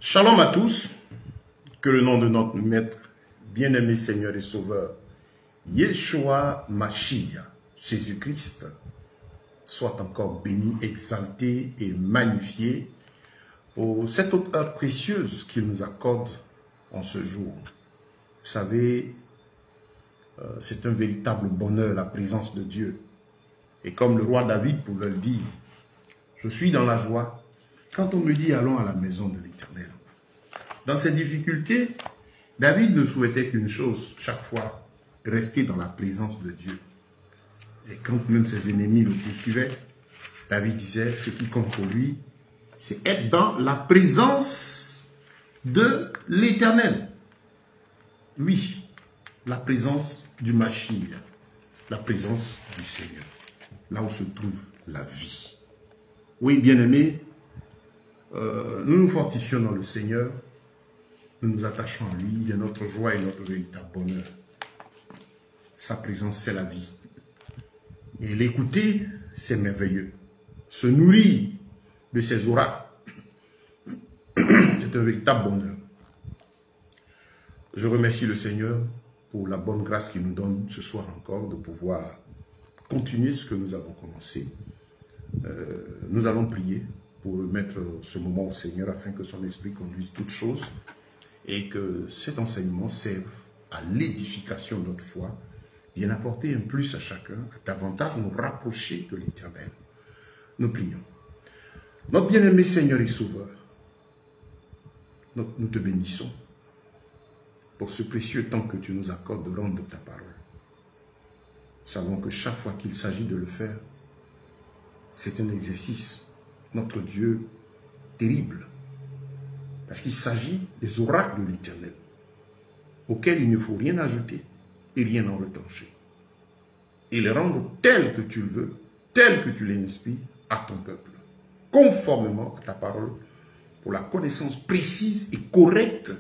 Shalom à tous, que le nom de notre Maître, bien-aimé Seigneur et Sauveur, Yeshua Mashiach, Jésus-Christ, soit encore béni, exalté et magnifié pour cette autre heure précieuse qu'il nous accorde en ce jour. Vous savez, c'est un véritable bonheur, la présence de Dieu. Et comme le roi David pouvait le dire, je suis dans la joie quand on me dit allons à la maison de l'Éternel. Dans ces difficultés, David ne souhaitait qu'une chose, chaque fois, rester dans la présence de Dieu. Et quand même ses ennemis le poursuivaient, David disait, ce qui compte pour lui, c'est être dans la présence de l'Éternel. Oui, la présence du Mashiach, la présence du Seigneur, là où se trouve la vie. Oui, bien-aimés, nous nous fortifions dans le Seigneur, nous nous attachons à lui, il est notre joie et notre véritable bonheur. Sa présence, c'est la vie. Et l'écouter, c'est merveilleux. Se nourrir de ses oracles, c'est un véritable bonheur. Je remercie le Seigneur pour la bonne grâce qu'il nous donne ce soir encore de pouvoir continuer ce que nous avons commencé. Nous allons prier pour remettre ce moment au Seigneur afin que son esprit conduise toutes choses et que cet enseignement serve à l'édification de notre foi, bien apporter un plus à chacun, davantage nous rapprocher de l'Éternel. Nous prions. Notre bien-aimé Seigneur et Sauveur, nous te bénissons pour ce précieux temps que tu nous accordes de rendre ta parole. Nous savons que chaque fois qu'il s'agit de le faire, c'est un exercice, notre Dieu, terrible. Parce qu'il s'agit des oracles de l'Éternel, auxquels il ne faut rien ajouter et rien en retrancher. Et les rendre tels que tu le veux, tels que tu les inspires à ton peuple, conformément à ta parole, pour la connaissance précise et correcte,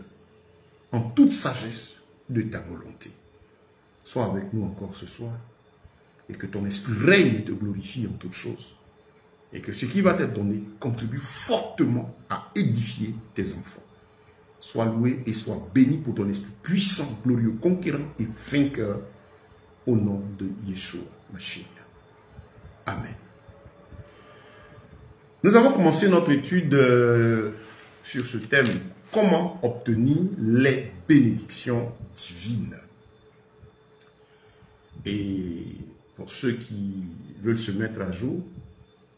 en toute sagesse, de ta volonté. Sois avec nous encore ce soir, et que ton esprit règne et te glorifie en toutes choses. Et que ce qui va t'être donné contribue fortement à édifier tes enfants. Sois loué et sois béni pour ton esprit puissant, glorieux, conquérant et vainqueur au nom de Yeshua Mashiach. Amen. Nous avons commencé notre étude sur ce thème, comment obtenir les bénédictions divines. Et pour ceux qui veulent se mettre à jour,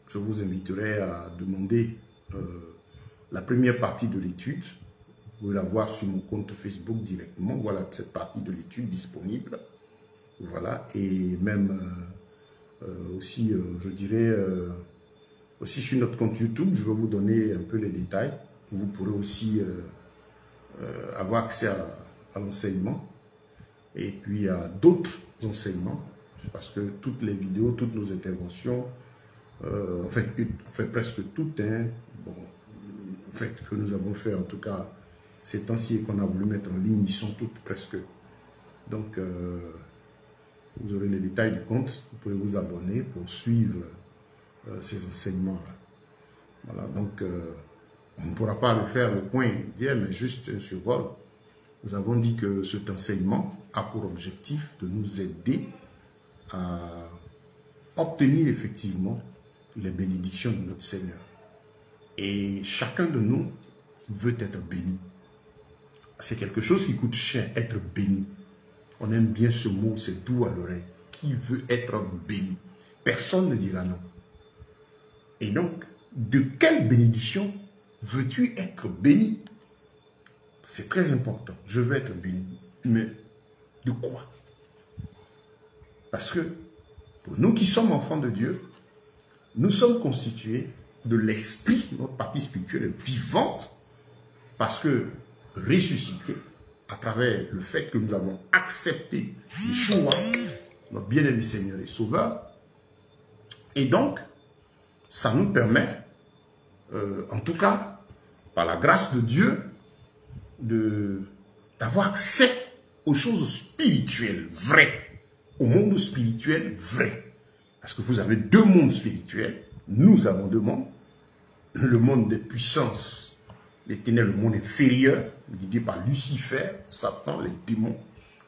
je vous inviterai à demander la première partie de l'étude. Vous pouvez la voir sur mon compte Facebook directement. Voilà cette partie de l'étude disponible. Voilà. Et même aussi, je dirais, aussi sur notre compte YouTube, je vais vous donner un peu les détails. Vous pourrez aussi avoir accès à l'enseignement et puis à d'autres enseignements. Parce que toutes les vidéos, toutes nos interventions, en fait presque toutes, hein, bon, en fait, que nous avons fait en tout cas ces temps-ci et qu'on a voulu mettre en ligne, ils sont toutes presque. Donc, vous aurez les détails du compte, vous pouvez vous abonner pour suivre ces enseignements-là. Voilà, donc, on ne pourra pas refaire le point hier, mais juste un survol. Nous avons dit que cet enseignement a pour objectif de nous aider à obtenir effectivement les bénédictions de notre Seigneur. Et chacun de nous veut être béni. C'est quelque chose qui coûte cher, être béni. On aime bien ce mot, c'est doux à l'oreille. Qui veut être béni? Personne ne dira non. Et donc, de quelle bénédiction veux-tu être béni? C'est très important. Je veux être béni. Mais de quoi? Parce que pour nous qui sommes enfants de Dieu, nous sommes constitués de l'esprit, notre partie spirituelle est vivante, parce que ressuscité à travers le fait que nous avons accepté Yeshua, notre bien-aimé Seigneur et Sauveur. Et donc, ça nous permet, en tout cas, par la grâce de Dieu, d'avoir accès aux choses spirituelles vraies, au monde spirituel vrai. Parce que vous avez deux mondes spirituels, nous avons deux mondes. Le monde des puissances le monde inférieur, guidé par Lucifer, Satan, les démons,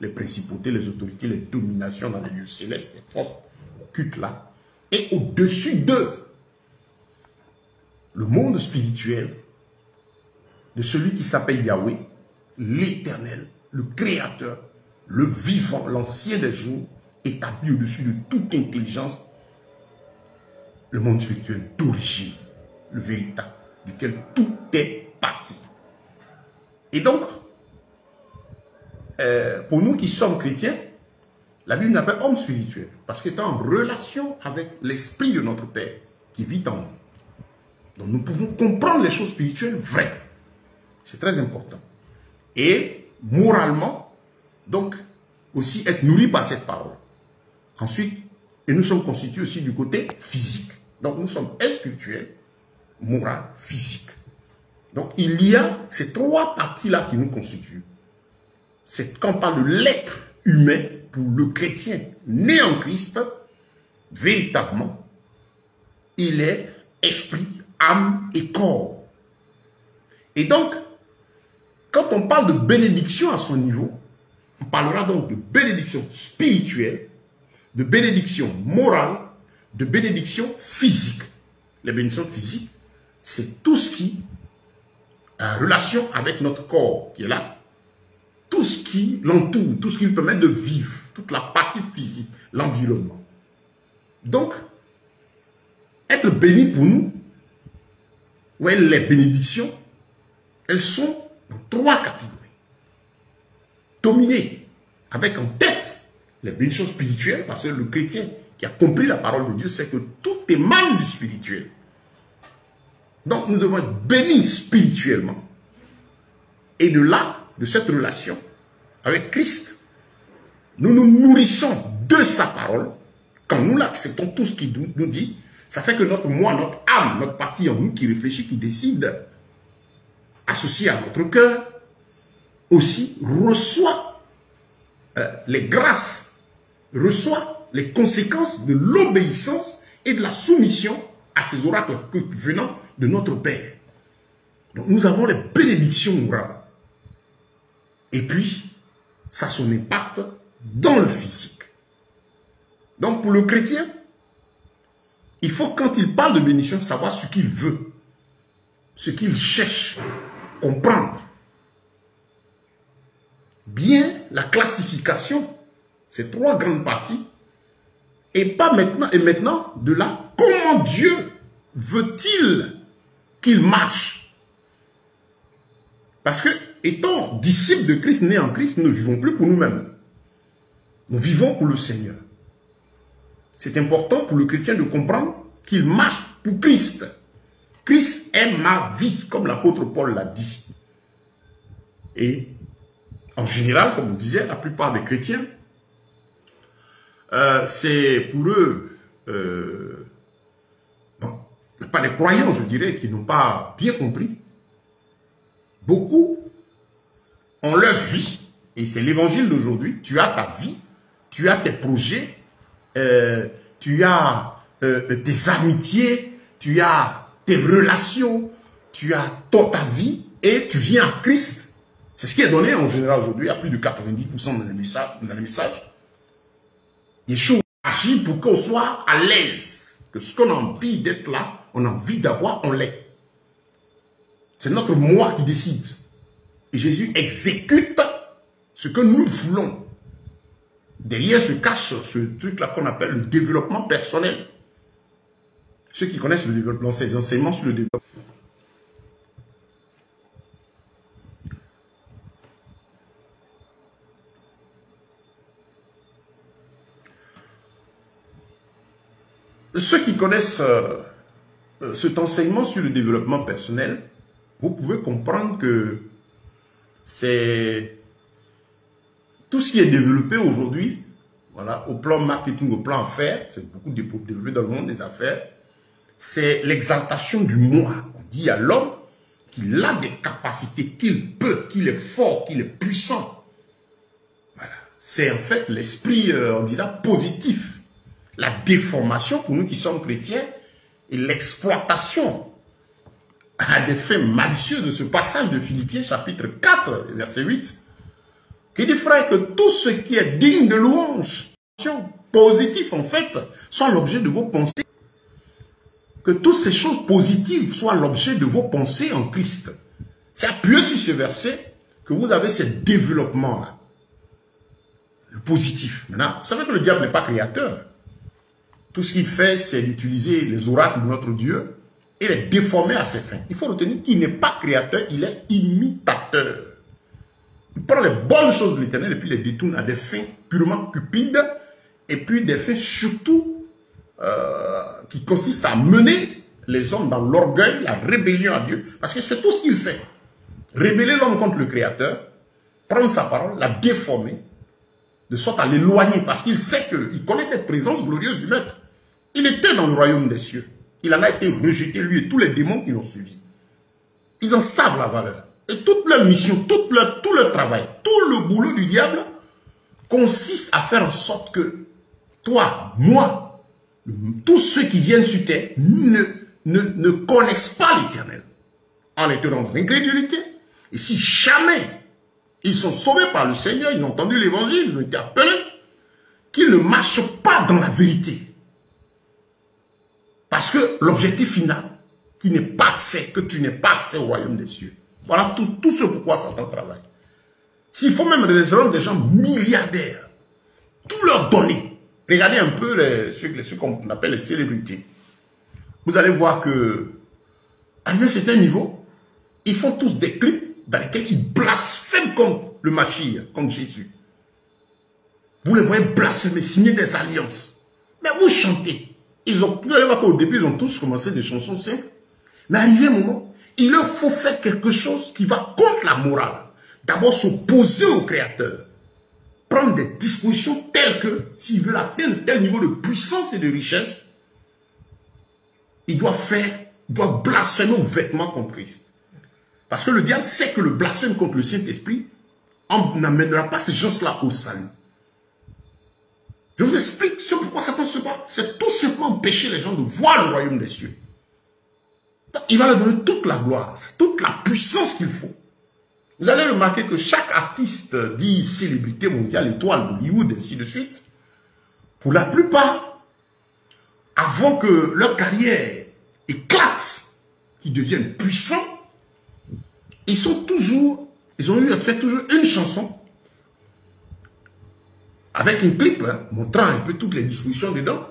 les principautés, les autorités, les dominations dans les lieux célestes, les forces occultes là. Et au-dessus d'eux, le monde spirituel de celui qui s'appelle Yahweh, l'Éternel, le Créateur, le vivant, l'ancien des jours, établi au-dessus de toute intelligence, le monde spirituel d'origine, le véritable, duquel tout est parti. Et donc, pour nous qui sommes chrétiens, la Bible n'appelle homme spirituel, parce qu'il est en relation avec l'esprit de notre Père qui vit en nous. Donc nous pouvons comprendre les choses spirituelles vraies. C'est très important. Et moralement, donc, aussi être nourri par cette parole. Ensuite, et nous sommes constitués aussi du côté physique. Donc nous sommes spirituels, moral, physique. Donc il y a ces trois parties-là qui nous constituent. C'est quand on parle de l'être humain, pour le chrétien né en Christ, véritablement, il est esprit, âme et corps. Et donc, quand on parle de bénédiction à son niveau, on parlera donc de bénédiction spirituelle, de bénédiction morale, de bénédiction physique. Les bénédictions physiques, c'est tout ce qui a relation avec notre corps qui est là, tout ce qui l'entoure, tout ce qui lui permet de vivre, toute la partie physique, l'environnement. Donc, être béni pour nous, ouais, les bénédictions, elles sont dans trois catégories. Dominer avec en tête les bénédictions spirituelles, parce que le chrétien qui a compris la parole de Dieu, c'est que tout émane du spirituel. Donc, nous devons être bénis spirituellement. Et de là, de cette relation avec Christ, nous nous nourrissons de sa parole. Quand nous l'acceptons, tout ce qu'il nous dit, ça fait que notre moi, notre âme, notre partie en nous qui réfléchit, qui décide, associée à notre cœur, aussi reçoit les grâces, reçoit les conséquences de l'obéissance et de la soumission à ces oracles venant de notre Père. Donc nous avons les bénédictions morales. Et puis, ça a son impact dans le physique. Donc pour le chrétien, il faut quand il parle de bénédiction, savoir ce qu'il veut, ce qu'il cherche, comprendre. Bien la classification, ces trois grandes parties, et pas maintenant, et maintenant, de là, comment Dieu veut-il qu'il marche? Parce que, étant disciples de Christ, nés en Christ, nous ne vivons plus pour nous-mêmes. Nous vivons pour le Seigneur. C'est important pour le chrétien de comprendre qu'il marche pour Christ. Christ est ma vie, comme l'apôtre Paul l'a dit. Et en général, comme on disait, la plupart des chrétiens, c'est pour eux, bon, pas des croyants, je dirais, qui n'ont pas bien compris. Beaucoup ont leur vie. Et c'est l'évangile d'aujourd'hui. Tu as ta vie, tu as tes projets, tu as tes amitiés, tu as tes relations, tu as ta vie et tu viens à Christ. C'est ce qui est donné en général aujourd'hui à plus de 90% dans les messages. Yeshua agit pour qu'on soit à l'aise. Que ce qu'on a envie d'être là, on a envie d'avoir, on l'est. C'est notre moi qui décide. Et Jésus exécute ce que nous voulons. Derrière se cache ce truc-là qu'on appelle le développement personnel. Ceux qui connaissent le développement, ces enseignements sur le développement. Ceux qui connaissent cet enseignement sur le développement personnel, vous pouvez comprendre que c'est tout ce qui est développé aujourd'hui, voilà, au plan marketing, au plan affaires, c'est beaucoup développé dans le monde des affaires, c'est l'exaltation du moi. On dit à l'homme qu'il a des capacités, qu'il peut, qu'il est fort, qu'il est puissant. Voilà. C'est en fait l'esprit, on dira, positif. La déformation, pour nous qui sommes chrétiens, et l'exploitation à des fins malicieuses de ce passage de Philippiens chapitre 4, verset 8, qui dit, frère, que tout ce qui est digne de louange, positif en fait, soit l'objet de vos pensées. Que toutes ces choses positives soient l'objet de vos pensées en Christ. C'est appuyé sur ce verset que vous avez ce développement-là. Le positif. Maintenant, vous savez que le diable n'est pas créateur. Tout ce qu'il fait, c'est d'utiliser les oracles de notre Dieu et les déformer à ses fins. Il faut retenir qu'il n'est pas créateur, il est imitateur. Il prend les bonnes choses de l'Éternel et puis les détourne à des fins purement cupides et puis des fins surtout qui consistent à mener les hommes dans l'orgueil, la rébellion à Dieu. Parce que c'est tout ce qu'il fait. Rébeller l'homme contre le Créateur, prendre sa parole, la déformer, de sorte à l'éloigner, parce qu'il sait qu'il connaît cette présence glorieuse du Maître. Il était dans le royaume des cieux. Il en a été rejeté, lui et tous les démons qui l'ont suivi. Ils en savent la valeur. Et toute leur mission, tout leur travail, tout le boulot du diable consiste à faire en sorte que toi, moi, tous ceux qui viennent sur terre ne connaissent pas l'Éternel. En étant dans l'incrédulité. Et si jamais ils sont sauvés par le Seigneur, ils ont entendu l'évangile, ils ont été appelés, qu'ils ne marchent pas dans la vérité. Parce que l'objectif final, qui n'est pas accès, que tu n'aies pas accès au royaume des cieux. Voilà tout ce pourquoi Satan travaille. S'il faut même rendre des gens milliardaires, tout leur donner. Regardez un peu ceux qu'on appelle les célébrités. Vous allez voir que, à un certain niveau, ils font tous des clips dans lesquels ils blasphèment comme le Mashiach, comme Jésus. Vous les voyez blasphémer, signer des alliances. Mais vous chantez. Vous allez voir qu'au début, ils ont tous commencé des chansons simples. Mais arrivé un moment, il leur faut faire quelque chose qui va contre la morale. D'abord s'opposer au Créateur. Prendre des dispositions telles que, s'il veut atteindre tel niveau de puissance et de richesse, il doit blasphémer ouvertement contre Christ. Parce que le diable sait que le blasphème contre le Saint-Esprit n'amènera pas ces gens-là au salut. Je vous explique ce pourquoi Satan se bat. C'est tout simplement empêcher les gens de voir le royaume des cieux. Il va leur donner toute la gloire, toute la puissance qu'il faut. Vous allez remarquer que chaque artiste dit célébrité mondiale, étoile d'Hollywood, ainsi de suite, pour la plupart, avant que leur carrière éclate, qu'ils deviennent puissants, ils ont eu à faire toujours une chanson, avec un clip, montrant un peu toutes les dispositions dedans,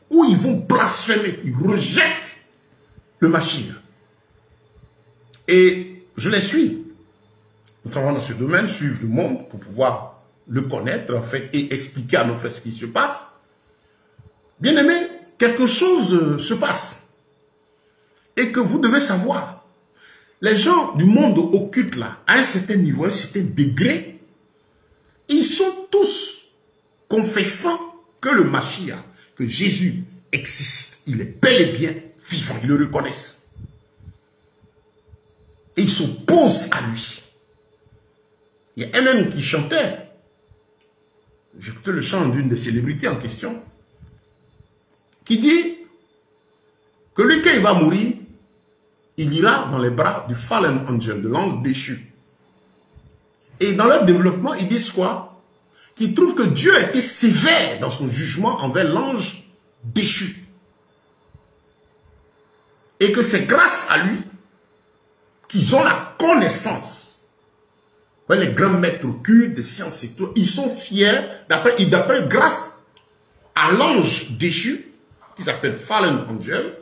où ils vont blasphémer, ils rejettent le Mashiach. Et je les suis. Nous travaillons dans ce domaine, suivre le monde pour pouvoir le connaître, en fait, et expliquer à nos frères ce qui se passe. Bien aimé, quelque chose se passe. Et que vous devez savoir, les gens du monde occulte là, à un certain niveau, à un certain degré, ils sont tous confessant que le Mashiach, que Jésus existe. Il est bel et bien vivant, ils le reconnaissent. Et ils s'opposent à lui. Il y a un même qui chantait, j'écoutais le chant d'une des célébrités en question, qui dit que lui, quand il va mourir, il ira dans les bras du fallen angel, de l'ange déchu. Et dans leur développement, ils disent quoi? Qu'ils trouvent que Dieu a été sévère dans son jugement envers l'ange déchu. Et que c'est grâce à lui qu'ils ont la connaissance. Les grands maîtres occultes des sciences et tout, ils sont fiers, d'après grâce à l'ange déchu, qui s'appelle Fallen Angel,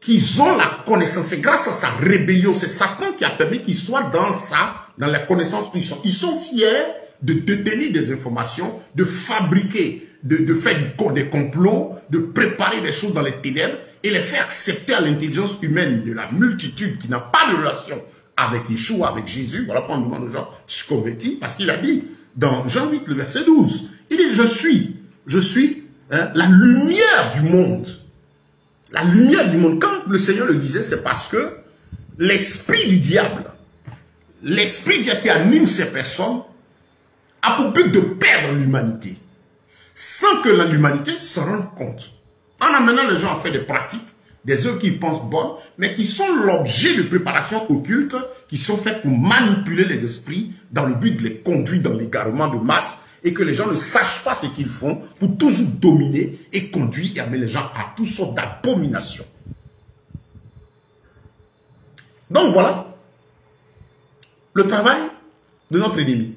qu'ils ont la connaissance. C'est grâce à sa rébellion, c'est Satan qui a permis qu'ils soient dans la connaissance où ils sont. Ils sont fiers de détenir des informations, de fabriquer, de faire des complots, de préparer des choses dans les ténèbres et les faire accepter à l'intelligence humaine de la multitude qui n'a pas de relation avec Yeshua, avec Jésus. Voilà pourquoi on demande aux gens de se convertir, parce qu'il a dit dans Jean 8, le verset 12, il dit je suis la lumière du monde. La lumière du monde. Quand le Seigneur le disait, c'est parce que l'esprit du diable qui anime ces personnes, a pour but de perdre l'humanité, sans que l'humanité s'en rende compte. En amenant les gens à faire des pratiques des œuvres qu'ils pensent bonnes, mais qui sont l'objet de préparations occultes, qui sont faites pour manipuler les esprits dans le but de les conduire dans l'égarement de masse, et que les gens ne sachent pas ce qu'ils font pour toujours dominer et conduire et amener les gens à toutes sortes d'abominations. Donc voilà le travail de notre ennemi.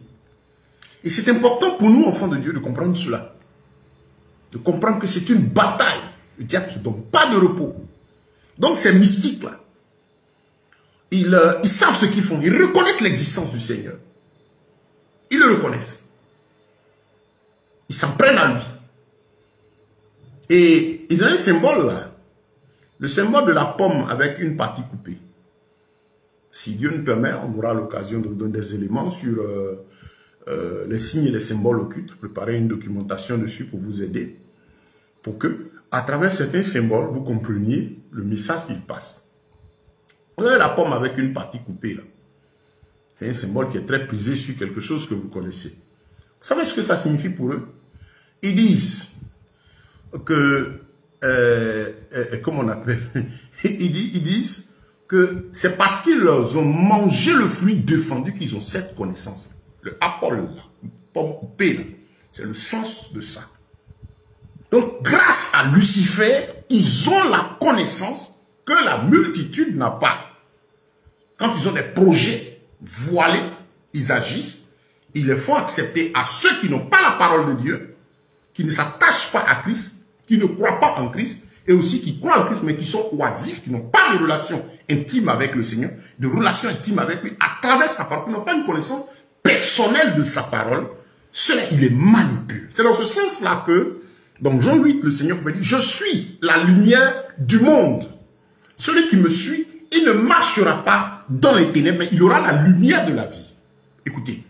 Et c'est important pour nous, enfants de Dieu, de comprendre cela. De comprendre que c'est une bataille. Le diable ne se donne pas de repos. Donc ces mystiques-là, ils savent ce qu'ils font. Ils reconnaissent l'existence du Seigneur. Ils le reconnaissent. Ils s'en prennent à lui. Et ils ont un symbole là. Le symbole de la pomme avec une partie coupée. Si Dieu nous permet, on aura l'occasion de vous donner des éléments sur les signes et les symboles occultes. Préparer une documentation dessus pour vous aider. Pour que, à travers certains symboles, vous compreniez le message qu'il passe. Vous avez la pomme avec une partie coupée là. C'est un symbole qui est très prisé sur quelque chose que vous connaissez. Vous savez ce que ça signifie pour eux? Ils disent que, comment on appelle? Ils disent que c'est parce qu'ils ont mangé le fruit défendu qu'ils ont cette connaissance. Le apple, là, pomme coupée, c'est le sens de ça. Donc, grâce à Lucifer, ils ont la connaissance que la multitude n'a pas. Quand ils ont des projets voilés, ils agissent, ils les font accepter à ceux qui n'ont pas la parole de Dieu, qui ne s'attachent pas à Christ, qui ne croient pas en Christ, et aussi qui croient en Christ, mais qui sont oisifs, qui n'ont pas de relation intime avec le Seigneur, de relation intime avec lui, à travers sa parole, qui n'ont pas une connaissance personnelle de sa parole. Cela, il les manipule. C'est dans ce sens-là que, dans Jean 8, le Seigneur pouvait dire, je suis la lumière du monde. Celui qui me suit, il ne marchera pas dans les ténèbres, mais il aura la lumière de la vie. Écoutez,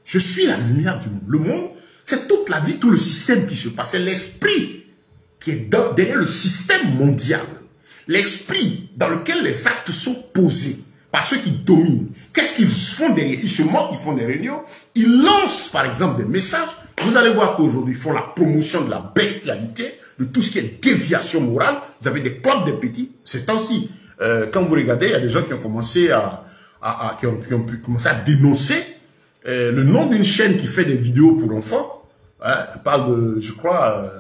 je suis la lumière du monde. Le monde, c'est toute la vie, tout le système qui se passe. C'est l'esprit qui est derrière le système mondial. L'esprit dans lequel les actes sont posés par ceux qui dominent. Qu'est-ce qu'ils font derrière? Ils se moquent, ils font des réunions. Ils lancent, par exemple, des messages. Vous allez voir qu'aujourd'hui, ils font la promotion de la bestialité, de tout ce qui est déviation morale. Vous avez des clubs de petits. C'est temps-ci, quand vous regardez, il y a des gens qui ont commencé qui ont pu commencer à dénoncer le nom d'une chaîne qui fait des vidéos pour enfants. Elle parle de, je crois,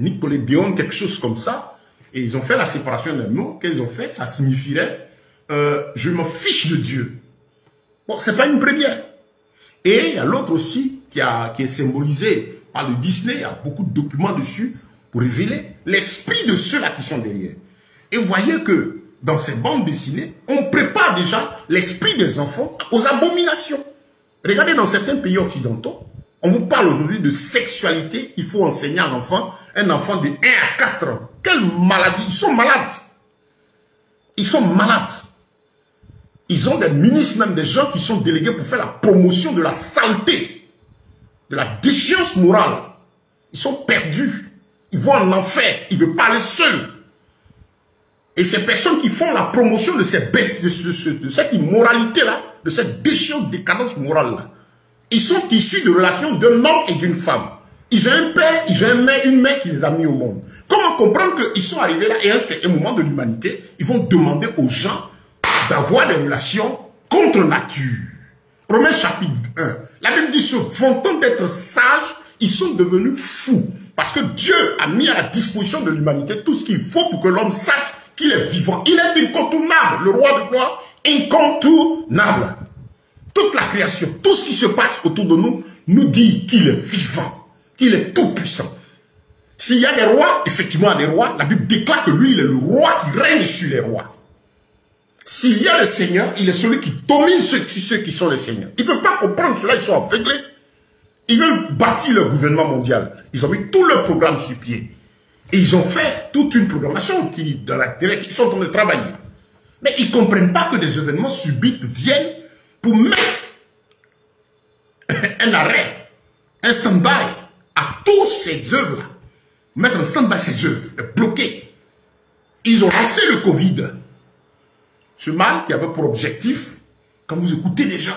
Nickelodeon, quelque chose comme ça. Et ils ont fait la séparation d'un mot. Qu'ils ont fait, ça signifierait je m'en fiche de Dieu. Bon, c'est pas une première. Et il y a l'autre aussi qui est symbolisé par le Disney. Il y a beaucoup de documents dessus pour révéler l'esprit de ceux-là qui sont derrière. Et vous voyez que dans ces bandes dessinées, on prépare déjà l'esprit des enfants aux abominations. Regardez dans certains pays occidentaux, on vous parle aujourd'hui de sexualité. Il faut enseigner à un enfant de 1 à 4 ans. Quelle maladie! Ils sont malades. Ils sont malades. Ils ont des ministres, même des gens qui sont délégués pour faire la promotion de la saleté, de la déchéance morale. Ils sont perdus. Ils vont en enfer. Ils veulent pas aller seuls. Et ces personnes qui font la promotion de cette immoralité-là, de cette déchéance, décadence morale-là, ils sont issus de relations d'un homme et d'une femme. Ils ont un père, ils ont une mère qui les a mis au monde. Comment comprendre qu'ils sont arrivés là et à un moment de l'humanité, ils vont demander aux gens d'avoir des relations contre nature. Romains chapitre 1. La Bible dit, se vantant d'être sages, ils sont devenus fous. Parce que Dieu a mis à la disposition de l'humanité tout ce qu'il faut pour que l'homme sache qu'il est vivant. Il est incontournable. Le roi de gloire, incontournable. Toute la création, tout ce qui se passe autour de nous, nous dit qu'il est vivant, qu'il est tout puissant. S'il y a des rois, effectivement, des rois, la Bible déclare que lui, il est le roi qui règne sur les rois. S'il y a le Seigneur, il est celui qui domine ceux qui sont les seigneurs. Ils ne peuvent pas comprendre cela, ils sont aveuglés. Ils veulent bâtir leur gouvernement mondial. Ils ont mis tout leur programme sur pied. Et ils ont fait toute une programmation dans laquelle ils sont en train de travailler. Mais ils ne comprennent pas que des événements subits viennent pour mettre un arrêt, un stand-by à tous ces œuvres-là. Mettre un stand-by ces œuvres, les bloquer. Ils ont lancé le Covid. Ce mal qui avait pour objectif, quand vous écoutez les gens,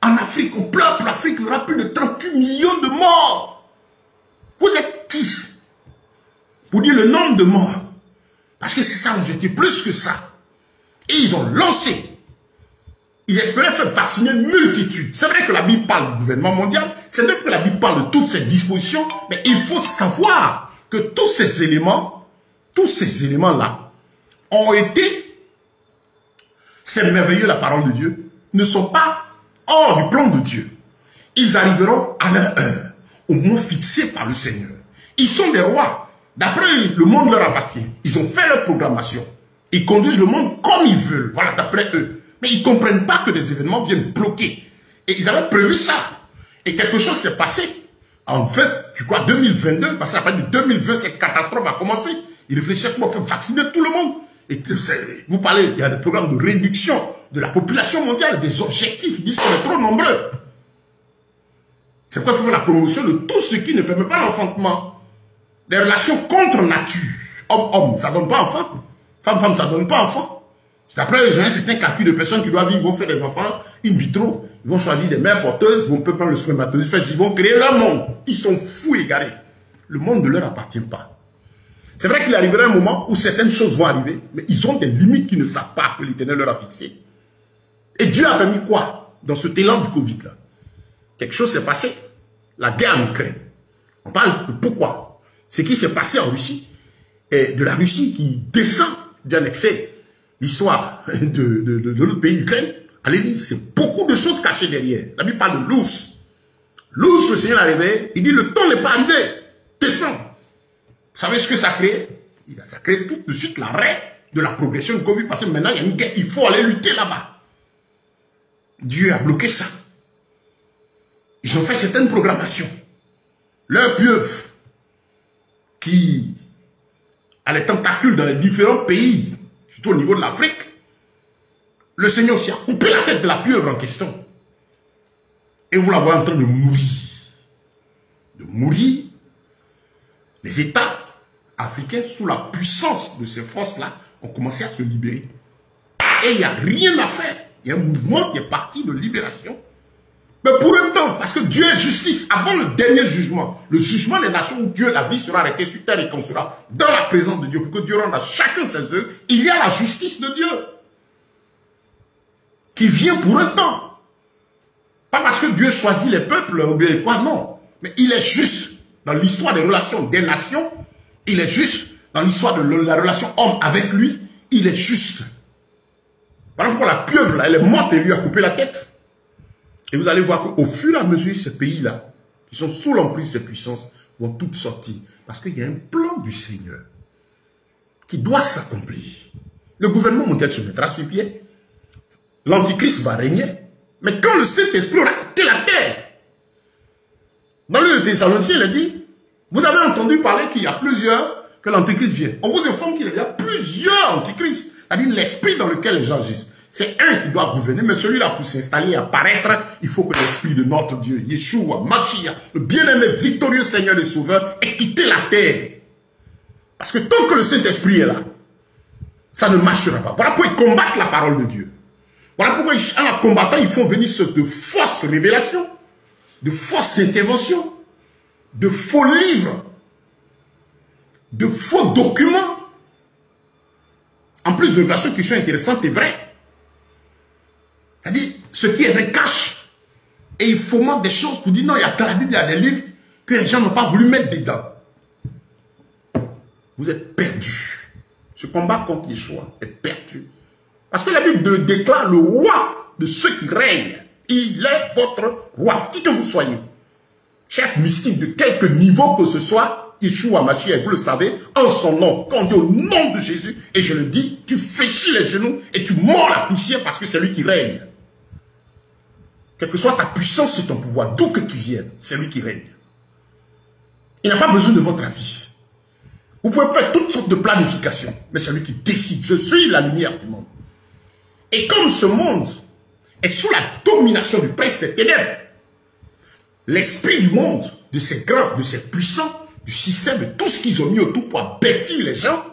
en Afrique, on pleure pour l'Afrique, il y aura plus de 38 millions de morts. Vous êtes qui pour dire le nombre de morts? Parce que c'est ça l'objectif, plus que ça. Et ils ont lancé. Ils espéraient faire vacciner une multitude. C'est vrai que la Bible parle du gouvernement mondial, c'est vrai que la Bible parle de toutes ces dispositions, mais il faut savoir que tous ces éléments-là ont été, c'est merveilleux la parole de Dieu, ne sont pas hors du plan de Dieu. Ils arriveront à leur heure, au moment fixé par le Seigneur. Ils sont des rois. D'après eux, le monde leur appartient. Ils ont fait leur programmation. Ils conduisent le monde comme ils veulent. Voilà, d'après eux. Mais ils ne comprennent pas que des événements viennent bloquer. Et ils avaient prévu ça. Et quelque chose s'est passé. En fait, je crois 2022, parce qu'à partir de 2020, cette catastrophe a commencé. Ils réfléchissaient comment faire vacciner tout le monde. Et vous parlez, il y a des programmes de réduction de la population mondiale, des objectifs. Ils disent qu'on est trop nombreux. C'est pourquoi il faut faire la promotion de tout ce qui ne permet pas l'enfantement. Des relations contre nature. Homme-homme, ça ne donne pas enfant. Femme-femme, ça ne donne pas enfant. C'est après, ils ont un certain calcul de personnes qui doivent vivre, ils vont faire des enfants in vitro, ils vont choisir des mères porteuses, ils vont prendre le spermatozoïde, ils vont créer leur monde. Ils sont fous égarés. Le monde ne leur appartient pas. C'est vrai qu'il arrivera un moment où certaines choses vont arriver, mais ils ont des limites qu'ils ne savent pas que l'Éternel leur a fixées. Et Dieu a permis quoi dans ce élan du Covid là? Quelque chose s'est passé. La guerre en Ukraine. On parle de pourquoi. Ce qui s'est passé en Russie, et de la Russie qui descend d'annexer l'histoire de l'autre pays, l'Ukraine. Allez lire, c'est beaucoup de choses cachées derrière. La Bible parle de l'ours. L'ours, le Seigneur est arrivé, il dit le temps n'est pas arrivé. Descends. Vous savez ce que ça crée? Ça crée tout de suite l'arrêt de la progression du Covid parce que maintenant il y a une guerre, il faut aller lutter là-bas. Dieu a bloqué ça. Ils ont fait certaines programmations. Leur pieuvre qui a les tentacules dans les différents pays, surtout au niveau de l'Afrique, le Seigneur aussi a coupé la tête de la pieuvre en question. Et vous la voyez en train de mourir. De mourir. Les États africains, sous la puissance de ces forces-là, ont commencé à se libérer. Et il n'y a rien à faire. Il y a un mouvement qui est parti de libération. Mais pour un temps, parce que Dieu est justice, avant le dernier jugement, le jugement des nations où Dieu, la vie sera arrêtée sur terre et qu'on sera dans la présence de Dieu, pour que Dieu rende à chacun ses œuvres, il y a la justice de Dieu qui vient pour un temps. Pas parce que Dieu choisit les peuples ou bien quoi, non. Mais il est juste dans l'histoire des relations des nations, il est juste dans l'histoire de la relation homme avec lui, il est juste. Voilà pourquoi la pieuvre, là, elle est morte et lui a coupé la tête. Et vous allez voir qu'au fur et à mesure, ces pays-là, qui sont sous l'emprise de ces puissances, vont toutes sortir. Parce qu'il y a un plan du Seigneur qui doit s'accomplir. Le gouvernement mondial se mettra sur pied. L'Antichrist va régner. Mais quand le Saint-Esprit aura quitté la terre, dans le Thessaloniciens, il a dit, vous avez entendu parler qu'il y a plusieurs, que l'Antichrist vient. On vous informe qu'il y a plusieurs Antichrists. C'est-à-dire l'esprit dans lequel les gens agissent. C'est un qui doit gouverner, mais celui-là, pour s'installer et apparaître, il faut que l'esprit de notre Dieu, Yeshua, Mashiach, le bien-aimé, victorieux Seigneur et Sauveur, ait quitté la terre. Parce que tant que le Saint-Esprit est là, ça ne marchera pas. Voilà pourquoi ils combattent la parole de Dieu. Voilà pourquoi, en la combattant, ils font venir de fausses révélations, de fausses interventions, de faux livres, de faux documents. En plus de versions qui sont intéressantes et vraies. C'est-à-dire, ce qui est vrai cache. Et il fomente des choses pour dire non, il y a dans la Bible, il y a des livres que les gens n'ont pas voulu mettre dedans. Vous êtes perdus. Ce combat contre Yeshua est perdu. Parce que la Bible déclare le roi de ceux qui règnent. Il est votre roi, qui que vous soyez. Chef mystique de quelque niveau que ce soit, Yeshua Mashiach, vous le savez, en son nom, quand on dit au nom de Jésus, et je le dis, tu fléchis les genoux et tu mords la poussière parce que c'est lui qui règne. Quelle que soit ta puissance et ton pouvoir, d'où que tu viennes, c'est lui qui règne. Il n'a pas besoin de votre avis. Vous pouvez faire toutes sortes de planifications, mais c'est lui qui décide. Je suis la lumière du monde. Et comme ce monde est sous la domination du prince des ténèbres, l'esprit du monde, de ces grands, de ces puissants, du système, de tout ce qu'ils ont mis autour pour abêtir les gens,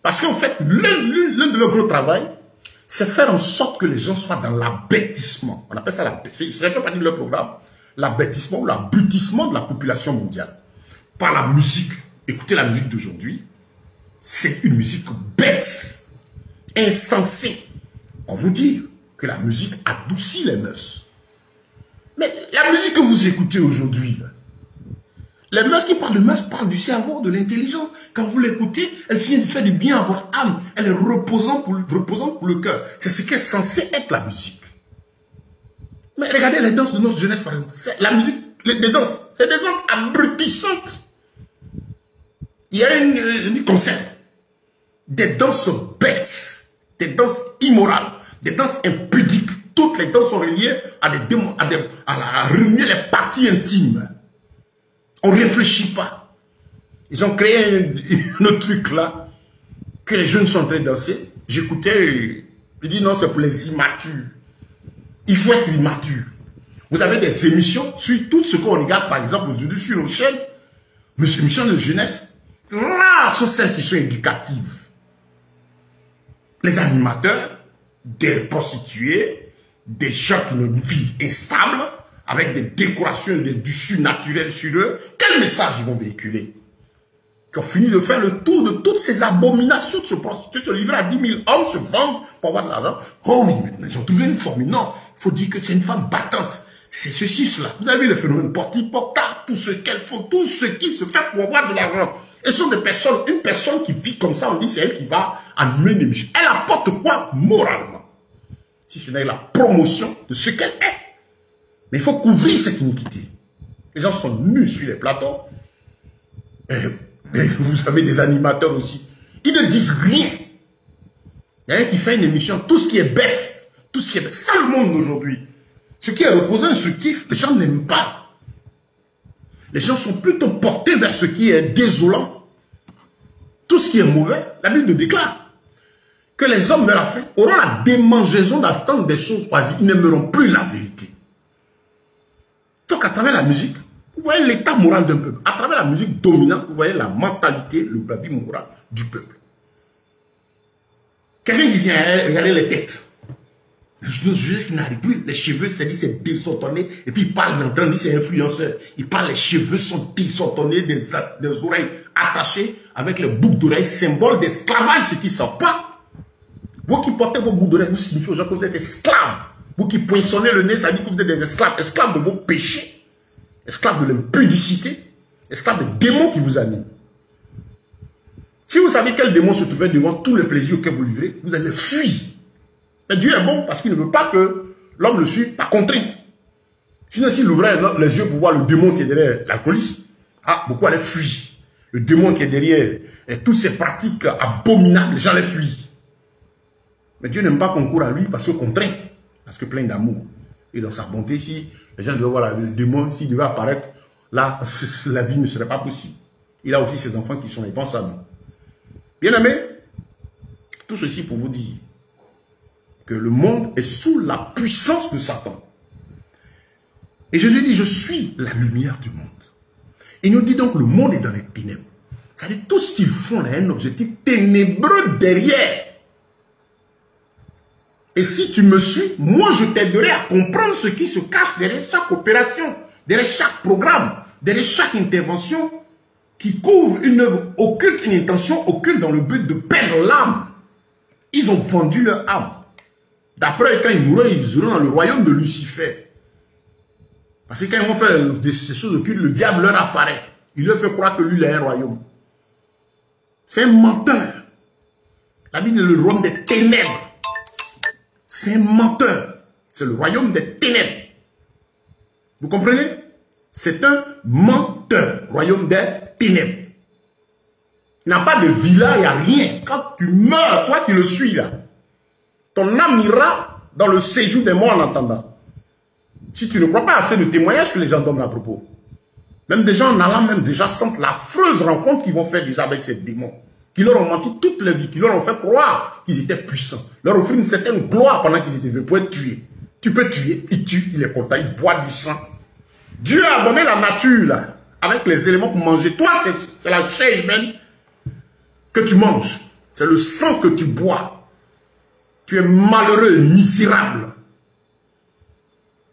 parce qu'en fait, l'un de leurs gros travail, c'est faire en sorte que les gens soient dans l'abêtissement. On appelle ça l'abêtissement. C'est pas dit leur programme. L'abêtissement ou l'abrutissement de la population mondiale. Par la musique. Écoutez la musique d'aujourd'hui. C'est une musique bête, insensée. On vous dit que la musique adoucit les mœurs. Mais la musique que vous écoutez aujourd'hui, les mœurs qui parlent de mœurs parlent du cerveau, de l'intelligence. Quand vous l'écoutez, elle vient de faire du bien à votre âme. Elle est reposante pour le cœur. C'est ce qui est censé être la musique. Mais regardez les danses de notre jeunesse, par exemple. La musique, les danses, c'est des danses abrutissantes. Il y a un concept. Des danses bêtes, des danses immorales, des danses impudiques. Toutes les danses sont reliées à réunir les parties intimes. On ne réfléchit pas. Ils ont créé un truc là, que les jeunes sont en train de danser. J'écoutais, je dis non, c'est pour les immatures. Il faut être immature. Vous avez des émissions sur tout ce qu'on regarde, par exemple, aujourd'hui sur nos chaînes, mais ces émissions de jeunesse, là, sont celles qui sont éducatives. Les animateurs, des prostituées, des gens qui ont une vie instable, avec des décorations, du surnaturel sur eux, quel message ils vont véhiculer? Qui ont fini de faire le tour de toutes ces abominations, de se prostituer, se livrer à 10 000 hommes, se vendre pour avoir de l'argent. Oh oui, maintenant ils ont trouvé une formule. Non, il faut dire que c'est une femme battante. C'est ceci, cela. Vous avez vu le phénomène porte-portable, tout ce qu'elles font, tout ce qui se fait pour avoir de l'argent. Et ce sont des personnes, une personne qui vit comme ça, on dit c'est elle qui va animer une émission. Elle apporte quoi moralement? Si ce n'est la promotion de ce qu'elle est. Mais il faut couvrir cette iniquité. Les gens sont nus sur les plateaux. Et vous avez des animateurs aussi. Ils ne disent rien. Il y a un qui fait une émission. Tout ce qui est bête, tout ce qui est bête, c'est le monde d'aujourd'hui. Ce qui est reposant, instructif, les gens n'aiment pas. Les gens sont plutôt portés vers ce qui est désolant. Tout ce qui est mauvais, la Bible déclare que les hommes de la fin auront la démangeaison d'attendre des choses oisives. Ils n'aimeront plus la vérité. Donc à travers la musique, vous voyez l'état moral d'un peuple. À travers la musique dominante, vous voyez la mentalité, le bravi moral du peuple. Quelqu'un qui vient regarder les têtes. Le juge qui n'arrive plus, les cheveux, c'est désordonné. Et puis il parle longtemps, il dit c'est influenceur. Il parle, les cheveux sont désordonnés, des oreilles attachées avec les boucles d'oreilles, symbole d'esclavage, ceux qui ne savent pas. Vous qui portez vos boucles d'oreilles, vous signifiez aux gens que vous êtes esclaves. Vous qui poinçonnez le nez, ça dit que vous êtes des esclaves. Esclaves de vos péchés. Esclaves de l'impudicité. Esclaves des démons qui vous animent. Si vous savez quel démon se trouvait devant tous les plaisirs auxquels vous livrez, vous allez fuir. Et Dieu est bon parce qu'il ne veut pas que l'homme le suive par contrainte. Sinon, s'il ouvrait les yeux pour voir le démon qui est derrière l'alcoolisme, beaucoup allaient fuir. Le démon qui est derrière toutes ces pratiques abominables, les gens allaient fuir. Mais Dieu n'aime pas qu'on court à lui parce que contraint. Parce que plein d'amour. Et dans sa bonté, si les gens devaient voir le démon, s'il devait apparaître, là, la vie ne serait pas possible. Il a aussi ses enfants qui sont impensables. Bien aimé, tout ceci pour vous dire que le monde est sous la puissance de Satan. Et Jésus dit, je suis la lumière du monde. Il nous dit donc, le monde est dans les ténèbres. C'est-à-dire, tout ce qu'ils font a un objectif ténébreux derrière. Et si tu me suis, moi je t'aiderai à comprendre ce qui se cache derrière chaque opération, derrière chaque programme, derrière chaque intervention qui couvre une œuvre occulte, une intention occulte dans le but de perdre l'âme. Ils ont vendu leur âme. D'après, quand ils mourront, ils iront dans le royaume de Lucifer. Parce que quand ils vont faire ces choses occultes, le diable leur apparaît. Il leur fait croire que lui, il a un royaume. C'est un menteur. La Bible est le royaume des ténèbres. C'est un menteur. C'est le royaume des ténèbres. Vous comprenez? C'est un menteur. Royaume des ténèbres. Il n'a pas de villa, il n'y a rien. Quand tu meurs, toi qui le suis là, ton âme ira dans le séjour des morts en attendant. Si tu ne crois pas à assez de témoignages que les gens donnent à propos. Même des gens en allant même déjà sentent l'affreuse rencontre qu'ils vont faire déjà avec ces démons. Qui leur ont menti toute leur vie, qui leur ont fait croire qu'ils étaient puissants. Leur offrir une certaine gloire pendant qu'ils étaient vivants pour être tués. Tu peux tuer, il tue, il est content, il boit du sang. Dieu a donné la nature là, avec les éléments pour manger. Toi, c'est la chair humaine que tu manges. C'est le sang que tu bois. Tu es malheureux, misérable.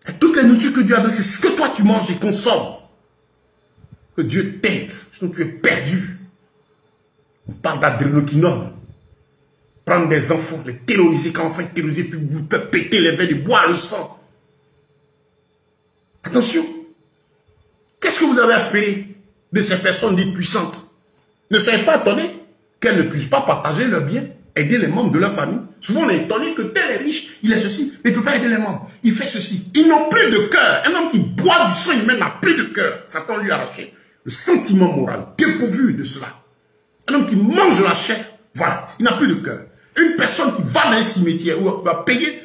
Et toutes les nourritures que Dieu a données, c'est ce que toi tu manges et consommes. Que Dieu t'aide, sinon tu es perdu. On parle d'adrénoquinone. Prendre des enfants, les terroriser, quand on fait terroriser, puis vous faites péter les veines et boire le sang. Attention. Qu'est-ce que vous avez aspiré de ces personnes dites puissantes? Ne soyez pas étonnés qu'elles ne puissent pas partager leurs biens, aider les membres de leur famille. Souvent, on est étonné que tel est riche, il est ceci, mais il ne peut pas aider les membres. Il fait ceci. Ils n'ont plus de cœur. Un homme qui boit du sang humain n'a plus de cœur. Satan lui a arraché le sentiment moral, dépourvu de cela. Un homme qui mange la chair, voilà, il n'a plus de cœur. Une personne qui va dans un cimetière où va payer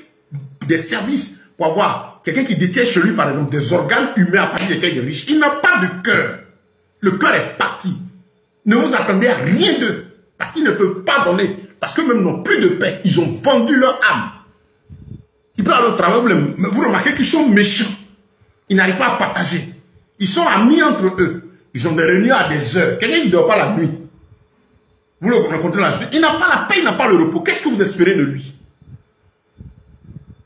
des services pour avoir quelqu'un qui détient chez lui, par exemple, des organes humains à partir de quelqu'un de riche, il n'a pas de cœur. Le cœur est parti. Ne vous attendez à rien d'eux. Parce qu'ils ne peuvent pas donner. Parce que même n'ont plus de paix. Ils ont vendu leur âme. Ils peuvent aller au travail, vous remarquez qu'ils sont méchants. Ils n'arrivent pas à partager. Ils sont amis entre eux. Ils ont des réunions à des heures. Quelqu'un qui ne dort pas la nuit. Vous le rencontrez la journée. Il n'a pas la paix, il n'a pas le repos. Qu'est-ce que vous espérez de lui?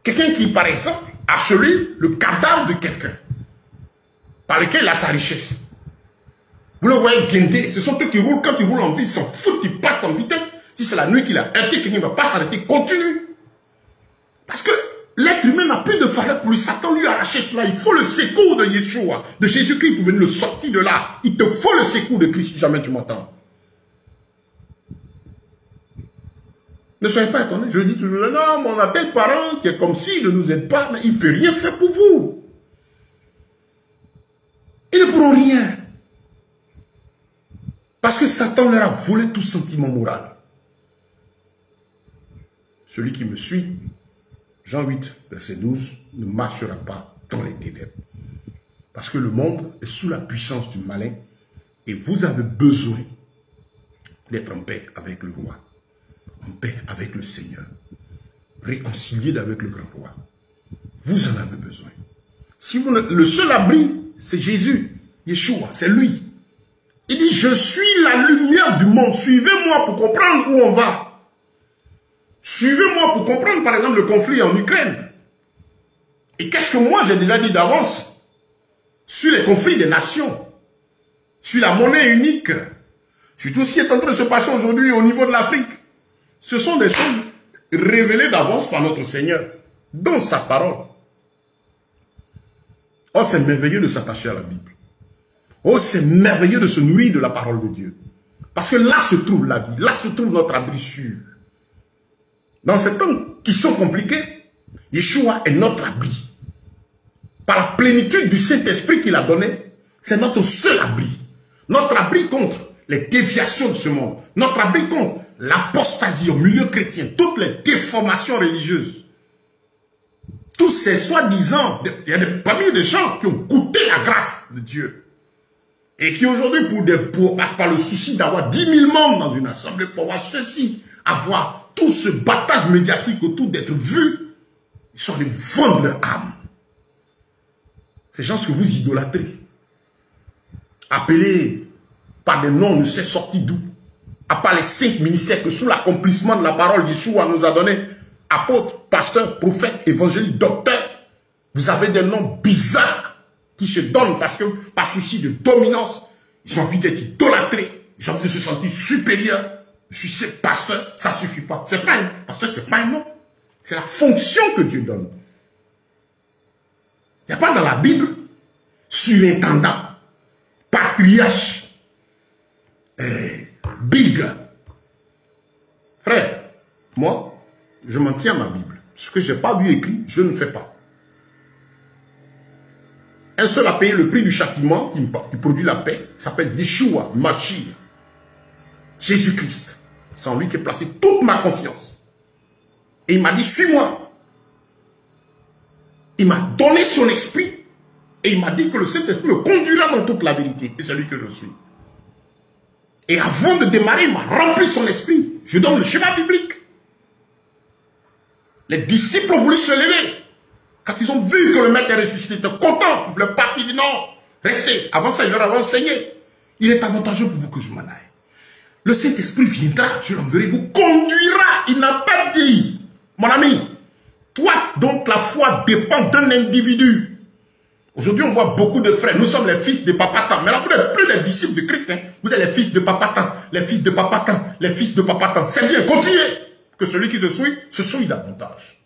Quelqu'un qui, par exemple, a chez lui le cadavre de quelqu'un par lequel il a sa richesse. Vous le voyez guinder, ce sont eux qui roulent, quand ils roulent en ville, ils s'en foutent, ils passent en vitesse. Si c'est la nuit qu'il a arrêté, qu'il ne va pas s'arrêter, continue. Parce que l'être humain n'a plus de valeur pour lui. Satan lui a arraché cela. Il faut le secours de Yeshua, de Jésus-Christ pour venir le sortir de là. Il te faut le secours de Christ si jamais tu m'entends. Ne soyez pas étonnés. Je dis toujours, non, mais on a tel parent qui est comme s'il ne nous aide pas, mais il ne peut rien faire pour vous. Ils ne pourront rien. Parce que Satan leur a volé tout sentiment moral. Celui qui me suit, Jean 8, verset 12, ne marchera pas dans les ténèbres. Parce que le monde est sous la puissance du malin et vous avez besoin d'être en paix avec le roi, en paix avec le Seigneur, réconcilié avec le grand roi. Vous en avez besoin. Si vous ne, le seul abri, c'est Jésus, Yeshua, c'est lui. Il dit, je suis la lumière du monde. Suivez-moi pour comprendre où on va. Suivez-moi pour comprendre, par exemple, le conflit en Ukraine. Et qu'est-ce que moi, j'ai déjà dit d'avance sur les conflits des nations, sur la monnaie unique, sur tout ce qui est en train de se passer aujourd'hui au niveau de l'Afrique. Ce sont des choses révélées d'avance par notre Seigneur, dans sa parole. Oh, c'est merveilleux de s'attacher à la Bible. Oh, c'est merveilleux de se nourrir de la parole de Dieu. Parce que là se trouve la vie, là se trouve notre abri sûr. Dans ces temps qui sont compliqués, Yeshua est notre abri. Par la plénitude du Saint-Esprit qu'il a donné, c'est notre seul abri. Notre abri contre les déviations de ce monde. Notre abri contre l'apostasie au milieu chrétien, toutes les déformations religieuses. Tous ces soi-disant, il y a parmi eux des gens qui ont goûté la grâce de Dieu. Et qui aujourd'hui, par le souci d'avoir 10 000 membres dans une assemblée, pour avoir ceci, avoir tout ce battage médiatique autour d'être vus, ils sont allés vendre leur âme. Ces gens que vous idolâtrez, appelés par des noms, on ne sait sortis d'où, à part les 5 ministères que sous l'accomplissement de la parole, Yeshua nous a donné, apôtres, pasteurs, prophètes, évangélistes, docteurs, vous avez des noms bizarres qui se donnent parce que, par souci de dominance, ils ont envie d'être idolâtrés, ils ont envie de se sentir supérieurs. Je suis ce pasteur, ça ne suffit pas. C'est pas un pasteur, c'est pas un nom. C'est la fonction que Dieu donne. Il n'y a pas dans la Bible surintendant, patriarche, big. Frère, moi, je m'en tiens à ma Bible. Ce que je n'ai pas vu écrit, je ne fais pas. Un seul a payé le prix du châtiment qui produit la paix, s'appelle Yeshua, Mashiach, Jésus-Christ. C'est en lui qu'est placée toute ma confiance. Et il m'a dit, suis-moi. Il m'a donné son esprit. Et il m'a dit que le Saint-Esprit me conduira dans toute la vérité. Et c'est lui que je suis. Et avant de démarrer, il m'a rempli son esprit. Je donne le schéma biblique. Les disciples ont voulu se lever. Quand ils ont vu que le maître est ressuscité, ils étaient contents. Ils voulaient partir. Ils disent non, restez. Avant ça, il leur avait enseigné. Il est avantageux pour vous que je m'en aille. Le Saint-Esprit viendra, je l'enverrai, vous conduira. Il n'a pas dit, mon ami, toi dont la foi dépend d'un individu. Aujourd'hui, on voit beaucoup de frères. Nous sommes les fils de Papa Tant. Mais là, vous n'êtes plus les disciples de Christ. Hein. Vous êtes les fils de Papa Tant. Les fils de Papa Tant. Les fils de Papa Tant. C'est bien, continuez. Que celui qui se souille davantage.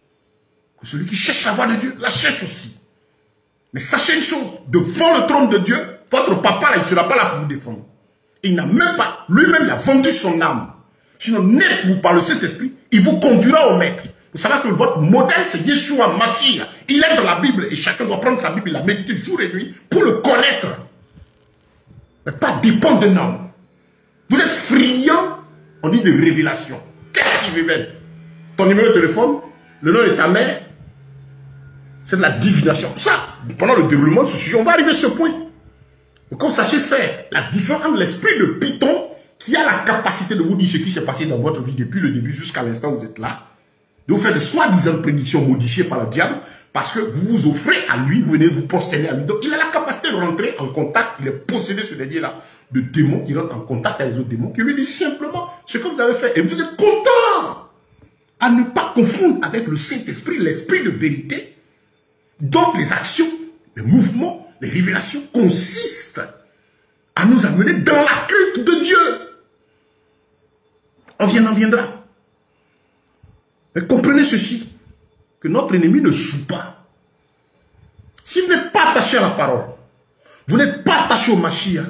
Que celui qui cherche la voie de Dieu, la cherche aussi. Mais sachez une chose. Devant le trône de Dieu, votre papa, là, il ne sera pas là pour vous défendre. Il n'a même pas, lui-même, il a vendu son âme. Sinon, net vous par le Saint-Esprit, il vous conduira au maître. Vous savez que votre modèle, c'est Yeshua Mashiach. Il est dans la Bible et chacun doit prendre sa Bible et la méditer jour et nuit pour le connaître. Mais pas dépendre d'un homme. Vous êtes friand, on dit de révélation. Qu'est-ce qui révèle? Ton numéro de téléphone, le nom de ta mère, c'est de la divination. Ça, pendant le déroulement de ce sujet, on va arriver à ce point. Donc, quand vous sachez faire la différence entre l'esprit de Python, qui a la capacité de vous dire ce qui s'est passé dans votre vie depuis le début jusqu'à l'instant où vous êtes là, de vous faire de soi-disant prédictions modifiées par le diable, parce que vous vous offrez à lui, vous venez vous prosterner à lui. Donc, il a la capacité de rentrer en contact, il est possédé sur les liens-là, de démons qui rentrent en contact avec les autres démons, qui lui disent simplement ce que vous avez fait. Et vous êtes content à ne pas confondre avec le Saint-Esprit, l'esprit de vérité. Donc, les actions, les mouvements, les révélations consistent à nous amener dans la crainte de Dieu. On viendra. Mais comprenez ceci, que notre ennemi ne joue pas. Si vous n'êtes pas attaché à la parole, vous n'êtes pas attaché au Mashiach,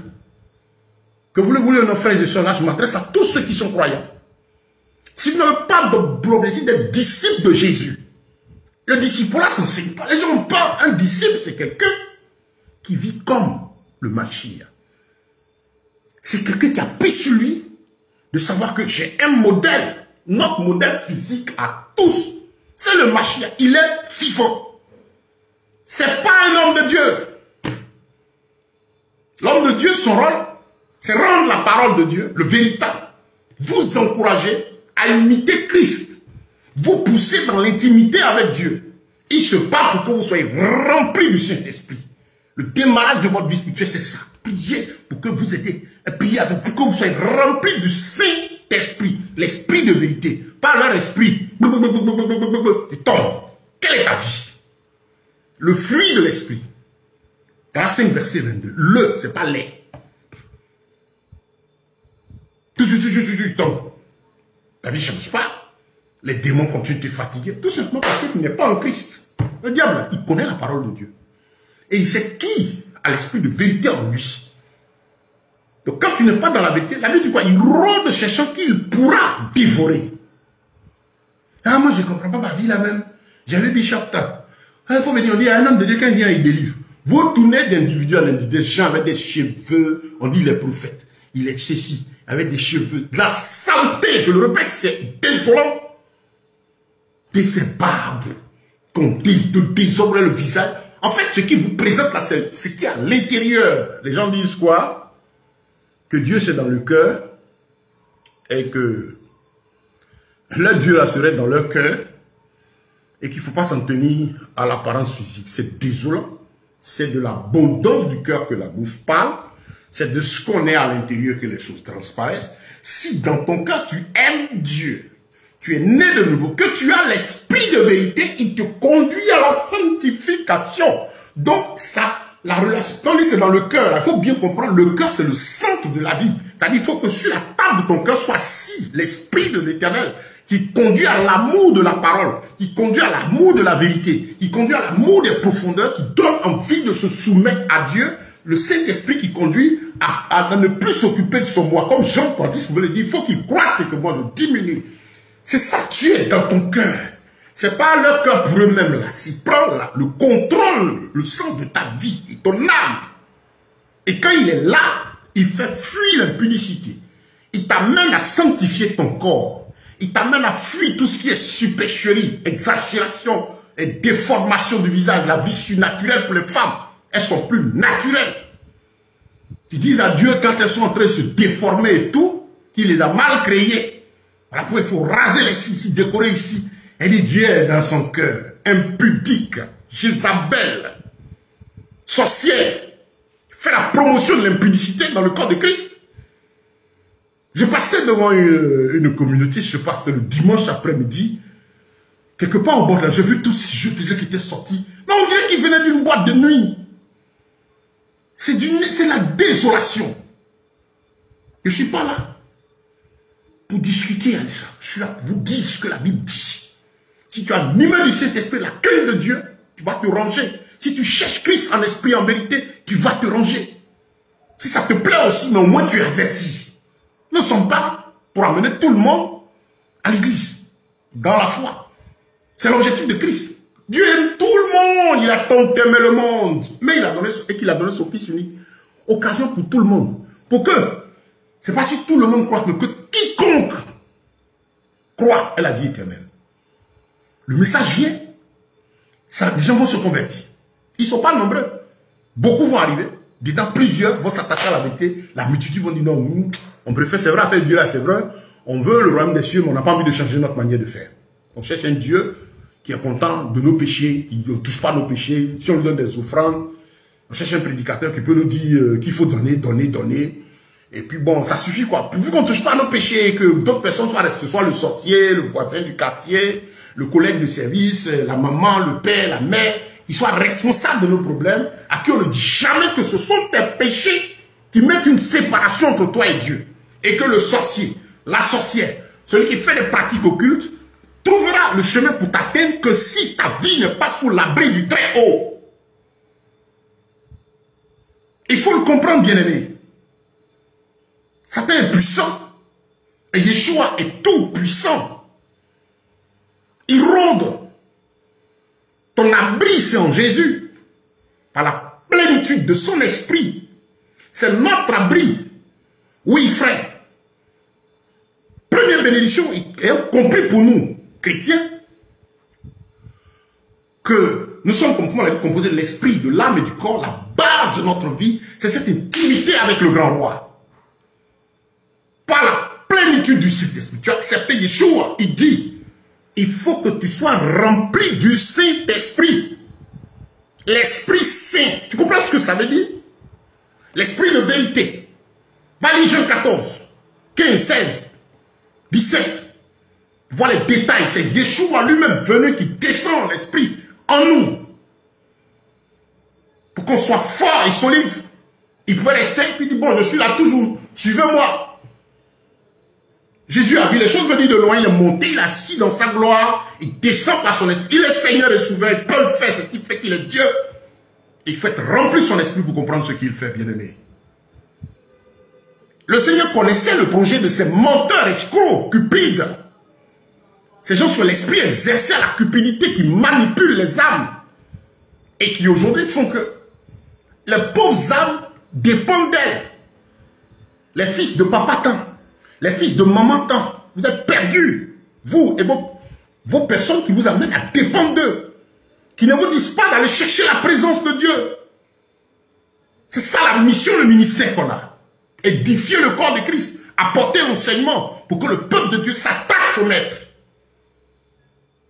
que vous le voulez, nos frères et sœurs, là, je m'adresse à tous ceux qui sont croyants. Si vous n'avez pas l'objectif d'être disciple de Jésus, le disciple là, ça n'enseigne pas. Les gens ont peur. Un disciple, c'est quelqu'un qui vit comme le Mashiach. C'est quelqu'un qui a pris sur lui de savoir que j'ai un modèle, notre modèle physique à tous. C'est le Mashiach. Il est vivant. C'est pas un homme de Dieu. L'homme de Dieu, son rôle, c'est rendre la parole de Dieu, le véritable. Vous encourager à imiter Christ. Vous poussez dans l'intimité avec Dieu. Il se bat pour que vous soyez remplis du Saint-Esprit. Le démarrage de votre vie spirituelle, c'est ça. Priez pour que vous ayez, priez avec, pour que vous soyez remplis du Saint-Esprit. L'esprit de vérité. Pas leur esprit. Et tombe. Quelle est ta vie? Le fruit de l'esprit. Dans 5 verset 22. Le, c'est pas les. Tu tombes. Ta vie ne change pas. Les démons continuent de te fatiguer. Tout simplement parce que tu n'es pas en Christ. Le diable, il connaît la parole de Dieu. Et il sait qui a l'esprit de vérité en lui. Donc quand tu n'es pas dans la vérité, la Bible dit quoi? Il rôde cherchant qui il pourra dévorer. Ah, moi je ne comprends pas ma vie là même. J'avais Bishop Tant. Il faut venir, on dit, un homme de Dieu, quand il vient, il délivre. Vous tournez d'individu en individu, des gens avec des cheveux, on dit les prophètes. Il est ceci, avec des cheveux, de la saleté, je le répète, c'est désolant. De ces barbes, qu'on désobrait le visage. En fait, ce qui vous présente là, c'est ce qui est à l'intérieur. Les gens disent quoi? Que Dieu c'est dans le cœur et que leur Dieu là serait dans leur cœur et qu'il ne faut pas s'en tenir à l'apparence physique. C'est désolant. C'est de l'abondance du cœur que la bouche parle. C'est de ce qu'on est à l'intérieur que les choses transparaissent. Si dans ton cœur tu aimes Dieu, tu es né de nouveau, que tu as l'esprit de vérité, il te conduit à la sanctification. Donc, ça, la relation, quand c'est dans le cœur, il faut bien comprendre, le cœur, c'est le centre de la vie. C'est-à-dire, il faut que sur la table de ton cœur soit assis l'esprit de l'Éternel, qui conduit à l'amour de la parole, qui conduit à l'amour de la vérité, qui conduit à l'amour des profondeurs, qui donne envie de se soumettre à Dieu, le Saint-Esprit qui conduit à ne plus s'occuper de son moi. Comme Jean Baptiste veut le dire, il faut qu'il croisse et que moi je diminue. C'est ça, tu es dans ton cœur. C'est pas leur cœur pour eux-mêmes là. S'ils prennent là, le contrôle, le sens de ta vie et ton âme. Et quand il est là, il fait fuir l'impudicité. Il t'amène à sanctifier ton corps. Il t'amène à fuir tout ce qui est supercherie, exagération et déformation du visage. La vie surnaturelle pour les femmes, elles sont plus naturelles. Ils disent à Dieu quand elles sont en train de se déformer et tout, qu'il les a mal créées. Voilà pourquoi il faut raser les filles ici, décorer ici. Elle dit Dieu est dans son cœur, impudique, Jézabel, sorcière, fait la promotion de l'impudicité dans le corps de Christ. Je passais devant une communauté, je passe le dimanche après-midi, quelque part au bord de là, j'ai vu tous ces jeux qui étaient sortis. Mais on dirait qu'ils venaient d'une boîte de nuit. C'est la désolation. Je ne suis pas là pour discuter avec ça. Je suis là pour vous dire ce que la Bible dit. Si tu as l'humain du Saint-Esprit, la crainte de Dieu, tu vas te ranger. Si tu cherches Christ en esprit, en vérité, tu vas te ranger. Si ça te plaît aussi, mais au moins tu es averti. Nous ne sommes pas là pour amener tout le monde à l'église, dans la foi. C'est l'objectif de Christ. Dieu aime tout le monde. Il a tant aimé le monde. Mais il a donné, et qu'il a donné son Fils unique. Occasion pour tout le monde. Pour que, c'est pas si tout le monde croit, mais que quiconque croit à la vie éternelle. Le message vient. Ça, les gens vont se convertir. Ils ne sont pas nombreux. Beaucoup vont arriver. Dedans, plusieurs vont s'attacher à la vérité. La multitude vont dire non, nous, on préfère, c'est vrai, faire Dieu là, c'est vrai. On veut le royaume des cieux, mais on n'a pas envie de changer notre manière de faire. On cherche un Dieu qui est content de nos péchés, qui ne touche pas nos péchés. Si on lui donne des offrandes, on cherche un prédicateur qui peut nous dire qu'il faut donner, donner, donner. Et puis bon, ça suffit quoi. Vu qu'on ne touche pas nos péchés, que d'autres personnes soient, ce soit le sorcier, le voisin du quartier, le collègue de service, la maman, le père, la mère, qu'ils soient responsables de nos problèmes, à qui on ne dit jamais que ce sont tes péchés qui mettent une séparation entre toi et Dieu. Et que le sorcier, la sorcière, celui qui fait des pratiques occultes, trouvera le chemin pour t'atteindre que si ta vie n'est pas sous l'abri du très haut. Il faut le comprendre, bien-aimé. Satan est puissant. Et Yeshua est tout puissant. Il rôde. Ton abri, c'est en Jésus. Par la plénitude de son esprit. C'est notre abri. Oui, frère. Première bénédiction, est compris pour nous, chrétiens, que nous sommes, comme on l'a dit, composés de l'esprit, de l'âme et du corps. La base de notre vie, c'est cette intimité avec le grand roi. Par la plénitude du Saint-Esprit. Tu as accepté Yeshua. Il dit, il faut que tu sois rempli du Saint-Esprit. L'Esprit Saint. Tu comprends ce que ça veut dire? L'Esprit de vérité. Va lire Jean 14, 15, 16, 17. Vois les détails. C'est Yeshua lui-même venu qui descend l'Esprit en nous. Pour qu'on soit fort et solide. Il pouvait rester et puis dire, bon, je suis là toujours. Suivez-moi. Jésus a vu les choses venir de loin, il est monté, il est assis dans sa gloire, il descend par son esprit. Il est Seigneur et souverain, il peut le faire, c'est ce qui fait qu'il est Dieu. Il faut être rempli de son esprit pour comprendre ce qu'il fait, bien-aimé. Le Seigneur connaissait le projet de ces menteurs escrocs, cupides. Ces gens sur l'esprit exerçaient la cupidité qui manipule les âmes et qui aujourd'hui font que les pauvres âmes dépendent d'elles. Les fils de papa tant. Les fils de maman tant, vous êtes perdus, vous et vos personnes qui vous amènent à dépendre d'eux, qui ne vous disent pas d'aller chercher la présence de Dieu. C'est ça la mission, le ministère qu'on a. Édifier le corps de Christ, apporter l'enseignement pour que le peuple de Dieu s'attache au maître.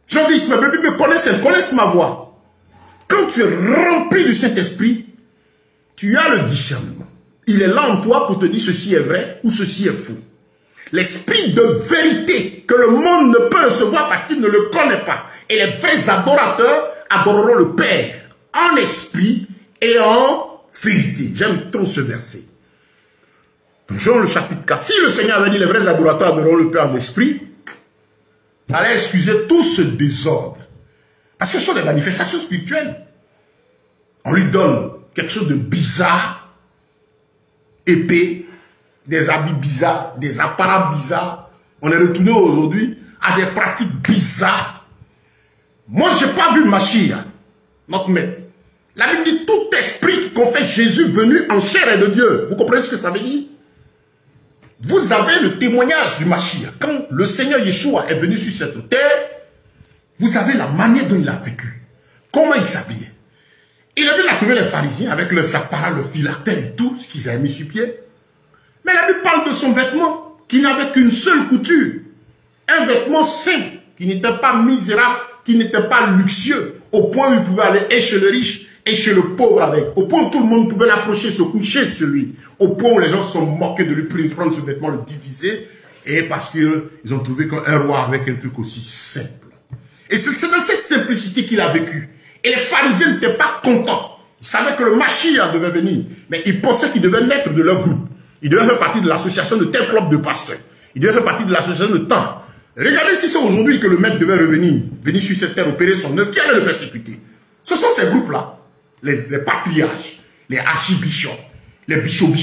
J'en dis, mes bébés me connaissent, elles connaissent ma voix. Quand tu es rempli du Saint-Esprit, tu as le discernement. Il est là en toi pour te dire ceci est vrai ou ceci est faux. L'esprit de vérité que le monde ne peut recevoir parce qu'il ne le connaît pas. Et les vrais adorateurs adoreront le Père en esprit et en vérité. J'aime trop ce verset. Jean le chapitre 4. Si le Seigneur avait dit les vrais adorateurs adoreront le Père en esprit, ça allait excuser tout ce désordre. Parce que ce sont des manifestations spirituelles. On lui donne quelque chose de bizarre, épais, des habits bizarres, des apparats bizarres. On est retourné aujourd'hui à des pratiques bizarres. Moi, je n'ai pas vu Mashiach, notre maître. La Bible dit tout esprit qui confesse Jésus venu en chair et de Dieu. Vous comprenez ce que ça veut dire? Vous avez le témoignage du Mashiach. Quand le Seigneur Yeshua est venu sur cette terre, vous avez la manière dont il a vécu. Comment il s'habillait. Il a venu trouver les pharisiens avec leurs apparats, le phylactère et tout, ce qu'ils avaient mis sur pied. Mais la Bible parle de son vêtement qui n'avait qu'une seule couture. Un vêtement simple, qui n'était pas misérable, qui n'était pas luxueux, au point où il pouvait aller et chez le riche et chez le pauvre avec. Au point où tout le monde pouvait l'approcher, se coucher sur lui. Au point où les gens se sont moqués de lui pour prendre ce vêtement, le diviser. Et parce qu'ils ont trouvé qu'un roi avec un truc aussi simple. Et c'est dans cette simplicité qu'il a vécu. Et les pharisiens n'étaient pas contents. Ils savaient que le Mashiach devait venir, mais ils pensaient qu'il devait naître de leur groupe. Il devait faire partie de l'association de tel club de pasteurs. Il devait faire partie de l'association de temps. Regardez si c'est aujourd'hui que le maître devait venir sur cette terre, opérer son œuvre, qui allait le persécuter? Ce sont ces groupes-là, les patriarches, les archibishops, les bishops,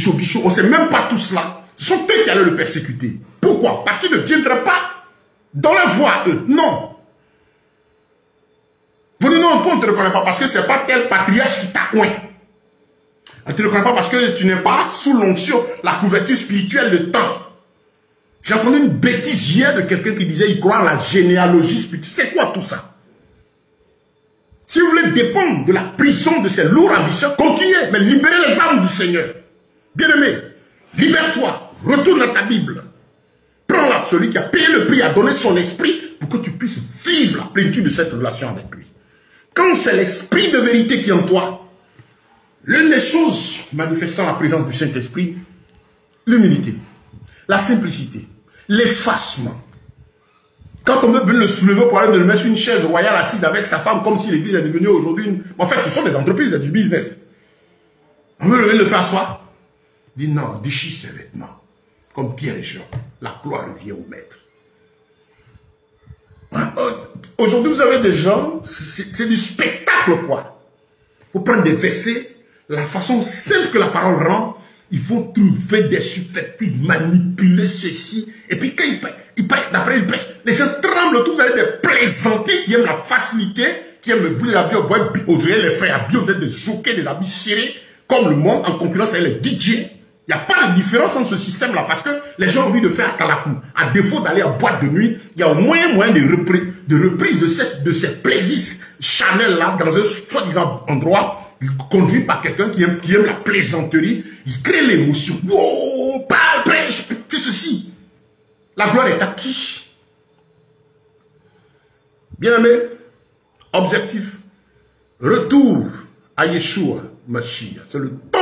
on ne sait même pas tout cela. Ce sont eux qui allaient le persécuter. Pourquoi? Parce qu'ils ne viendraient pas dans la voie, eux. Non. Vous dites non, on ne te reconnaît pas parce que ce n'est pas tel patriarche qui t'a coin. On ne te reconnaît pas parce que tu n'es pas sous l'onction, la couverture spirituelle de temps. J'ai entendu une bêtise hier de quelqu'un qui disait il croit à la généalogie spirituelle. C'est quoi tout ça? Si vous voulez dépendre de la prison de ces lourds ambitions, continuez, mais libérez les âmes du Seigneur. Bien-aimé, libère-toi, retourne à ta Bible. Prends-la, celui qui a payé le prix, a donné son esprit pour que tu puisses vivre la plénitude de cette relation avec lui. Quand c'est l'esprit de vérité qui est en toi, l'une des choses manifestant la présence du Saint-Esprit, l'humilité, la simplicité, l'effacement. Quand on veut le soulever pour aller le mettre sur une chaise royale assise avec sa femme comme si l'église est devenue aujourd'hui une... En fait, ce sont des entreprises, du business. On veut le faire asseoir. Dit non, déchire ses vêtements. Comme Pierre et Jean. La gloire revient au maître. Aujourd'hui, vous avez des gens, c'est du spectacle, quoi. Vous prenez des versets, la façon simple que la parole rend, ils vont trouver des subterfuges, manipuler ceci. Et puis quand ils prêchent, d'après ils prêchent, les gens tremblent, tout avec des plaisantés qui aiment la facilité, qui aiment les habits au bois, les frères habillés, des jockey, des habits serrés, comme le monde, en concurrence avec les DJ. Il n'y a pas de différence entre ce système-là, parce que les gens ont envie de faire à Talakou. À défaut d'aller en boîte de nuit, il y a au moins moyen de reprise de ces plaisirs Chanel-là, dans un soi-disant endroit, conduit par quelqu'un qui aime la plaisanterie, il crée l'émotion. Wow, parle, prêche, fais ceci. La gloire est à qui? Bien-aimé, objectif, retour à Yeshua, Mashiach. C'est le temps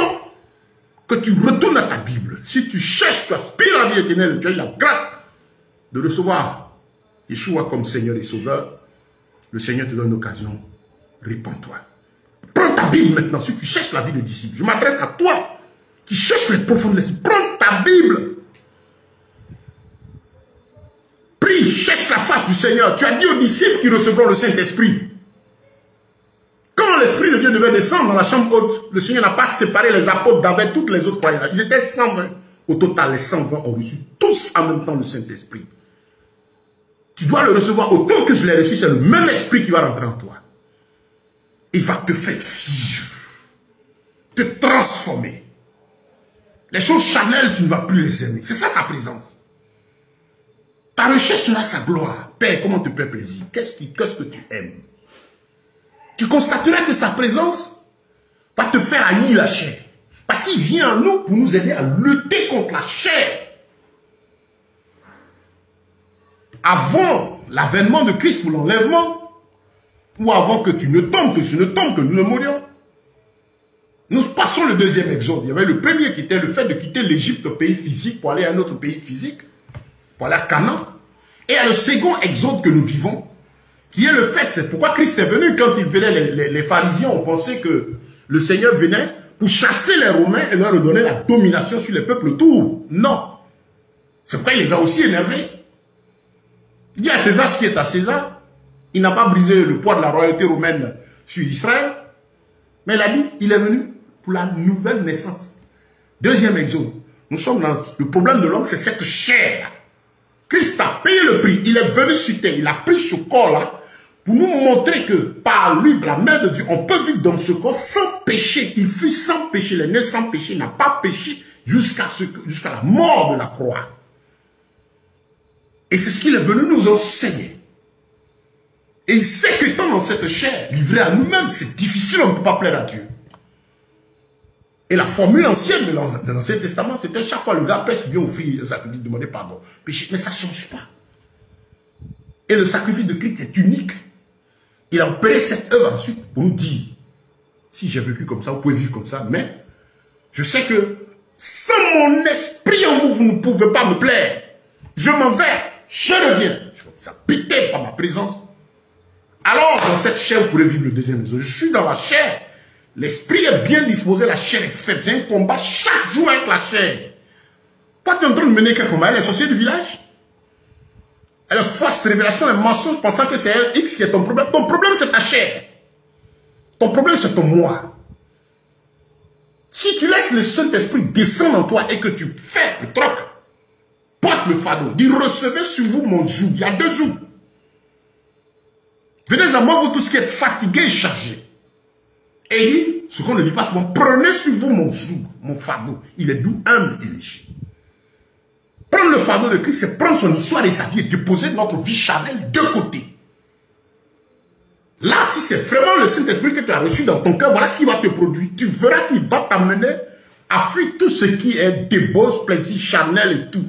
que tu retournes à ta Bible. Si tu cherches, tu aspires à la vie éternelle, tu as eu la grâce de recevoir Yeshua comme Seigneur et Sauveur, le Seigneur te donne l'occasion, répands-toi. Prends ta Bible maintenant, si tu cherches la vie de disciple. Je m'adresse à toi qui cherches les profondeurs. Prends ta Bible. Prie, cherche la face du Seigneur. Tu as dit aux disciples qui recevront le Saint-Esprit. Quand l'Esprit de Dieu devait descendre dans la chambre haute, le Seigneur n'a pas séparé les apôtres d'avec toutes les autres croyants. Ils étaient 120. Au total, les 120 ont reçu tous en même temps le Saint-Esprit. Tu dois le recevoir autant que je l'ai reçu. C'est le même esprit qui va rentrer en toi. Il va te faire vivre, te transformer. Les choses charnelles, tu ne vas plus les aimer. C'est ça sa présence. Ta recherche sera sa gloire. Père, comment te faire plaisir? Qu'est-ce que tu aimes? Tu constateras que sa présence va te faire haïr la chair. Parce qu'il vient en nous pour nous aider à lutter contre la chair. Avant l'avènement de Christ pour l'enlèvement, ou avant que tu ne tombes, que je ne tombe, que nous ne mourions. Nous passons le deuxième exode. Il y avait le premier qui était le fait de quitter l'Égypte, pays physique, pour aller à un autre pays physique, pour aller à Canaan. Et il y a le second exode que nous vivons, qui est le fait, c'est pourquoi Christ est venu. Quand il venait, les pharisiens ont pensé que le Seigneur venait pour chasser les Romains et leur redonner la domination sur les peuples autour. Non. C'est pourquoi il les a aussi énervés. Il dit à César ce qui est à César. Il n'a pas brisé le poids de la royauté romaine sur Israël. Mais il a dit, il est venu pour la nouvelle naissance. Deuxième exode. Nous sommes dans le problème de l'homme, c'est cette chair. Christ a payé le prix. Il est venu sur terre. Il a pris ce corps-là pour nous montrer que par lui, la main de Dieu, on peut vivre dans ce corps sans péché. Il fut sans péché. Il est né sans péché. Il n'a pas péché jusqu'à la mort de la croix. Et c'est ce qu'il est venu nous enseigner. Et il sait qu'étant dans cette chair, livré à nous-mêmes, c'est difficile, on ne peut pas plaire à Dieu. Et la formule ancienne de l'Ancien Testament, c'était chaque fois le gars pêche, il vient offrir un sacrifice, demander pardon. Péché, mais ça ne change pas. Et le sacrifice de Christ est unique. Il a opéré cette œuvre ensuite pour nous dire, si j'ai vécu comme ça, vous pouvez vivre comme ça, mais je sais que sans mon esprit en vous, vous ne pouvez pas me plaire. Je m'en vais, je reviens. Je suis habité par ma présence. Alors, dans cette chair, vous pourrez vivre le deuxième exode. Je suis dans la chair. L'esprit est bien disposé, la chair est faible. C'est un combat chaque jour avec la chair. Toi, tu es en train de mener quel combat? Elle est sorcière du village? Elle est fausse révélation, les mensonges, pensant que c'est un X qui est ton problème. Ton problème, c'est ta chair. Ton problème, c'est ton moi. Si tu laisses le Saint-Esprit descendre en toi et que tu fais le troc, porte le fardeau, dis recevez sur vous mon joug. Il y a 2 jours. Venez à moi, vous tous qui êtes fatigués et chargés. Et il dit, ce qu'on ne dit pas souvent, prenez sur vous mon joug, mon fardeau. Il est doux, humble et léger. Prendre le fardeau de Christ, c'est prendre son histoire et sa vie et déposer notre vie charnelle de côté. Là, si c'est vraiment le Saint-Esprit que tu as reçu dans ton cœur, voilà ce qu'il va te produire. Tu verras qu'il va t'amener à fuir tout ce qui est débauche, plaisir charnel et tout.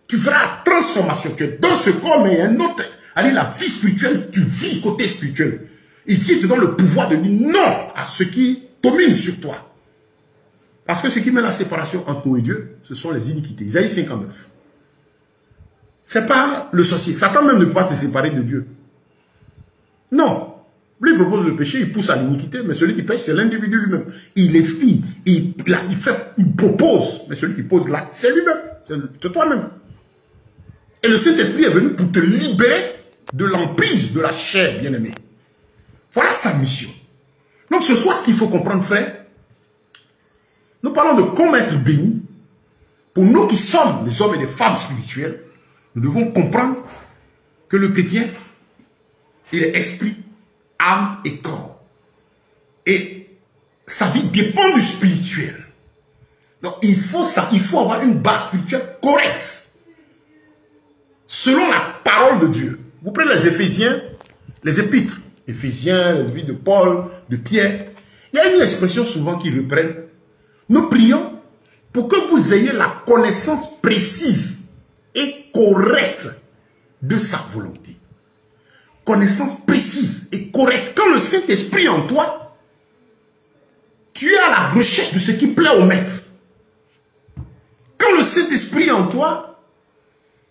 Tu verras la transformation. Tu es dans ce corps, mais il y a un autre. Allez, la vie spirituelle, tu vis côté spirituel. Ici, il te donne le pouvoir de dire non à ce qui domine sur toi. Parce que ce qui met la séparation entre nous et Dieu, ce sont les iniquités. Isaïe 59. Ce n'est pas le sorcier. Satan même ne peut pas te séparer de Dieu. Non. Lui, il propose le péché, il pousse à l'iniquité, mais celui qui pêche, c'est l'individu lui-même. Il explique, il propose, mais celui qui pose l'acte, c'est lui-même. C'est toi-même. Et le Saint-Esprit est venu pour te libérer de l'emprise de la chair, bien-aimé. Voilà sa mission. Donc ce soir, ce qu'il faut comprendre, frère, nous parlons de comment être bénis. Pour nous qui sommes des hommes et des femmes spirituels, nous devons comprendre que le chrétien, il est esprit, âme et corps. Et sa vie dépend du spirituel. Donc il faut avoir une base spirituelle correcte. Selon la parole de Dieu. Vous prenez les Éphésiens, les épîtres. Éphésiens, les vies de Paul, de Pierre. Il y a une expression souvent qui reprenne. Nous prions pour que vous ayez la connaissance précise et correcte de sa volonté. Connaissance précise et correcte. Quand le Saint-Esprit en toi, tu es à la recherche de ce qui plaît au Maître. Quand le Saint-Esprit en toi,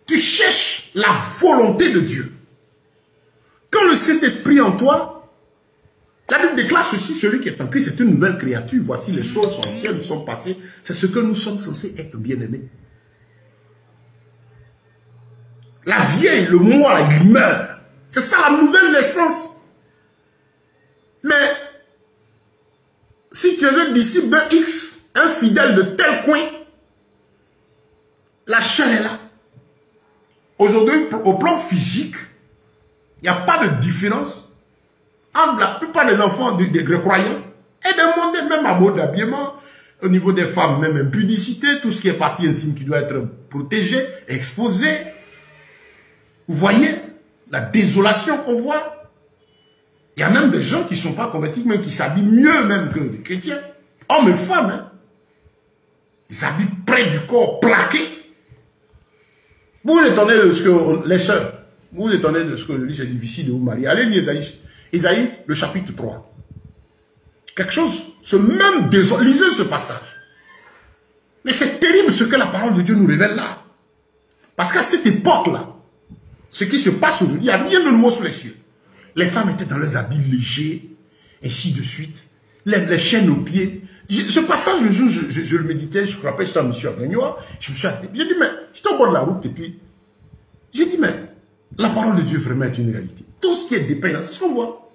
tu cherches la volonté de Dieu. Quand le Saint-Esprit en toi, la Bible déclare ceci, celui qui est en Christ est une nouvelle créature. Voici les choses sont anciennes, sont passées. C'est ce que nous sommes censés être, bien-aimés. La vieille, le moi, il meurt. C'est ça la nouvelle naissance. Mais, si tu es un disciple de X, un fidèle de tel coin, la chair est là. Aujourd'hui, au plan physique, il n'y a pas de différence entre la plupart des enfants des croyants et des mondes, même à mode d'habillement, au niveau des femmes, même impudicité, tout ce qui est partie intime qui doit être protégé, exposé. Vous voyez la désolation qu'on voit. Il y a même des gens qui ne sont pas convertis, même qui s'habillent mieux même que les chrétiens, hommes et femmes. Hein. Ils s'habillent près du corps, plaqués. Vous vous étonnez de ce que les sœurs, vous vous étonnez de ce que le lit c'est difficile de vous marier. Allez lire Isaïe, le chapitre 3. Quelque chose, ce même désordre, lisez ce passage. Mais c'est terrible ce que la parole de Dieu nous révèle là. Parce qu'à cette époque-là, ce qui se passe aujourd'hui, il n'y a rien de nouveau sous les cieux. Les femmes étaient dans leurs habits légers, ainsi de suite. Les chaînes aux pieds. Ce passage, le jour je le méditais, je me rappelle, j'étais en mission à Grignois, je me suis arrêté. J'ai dit, mais j'étais au bord de la route et puis, j'ai dit, mais la parole de Dieu vraiment est une réalité. Tout ce qui est dépeint, c'est ce qu'on voit.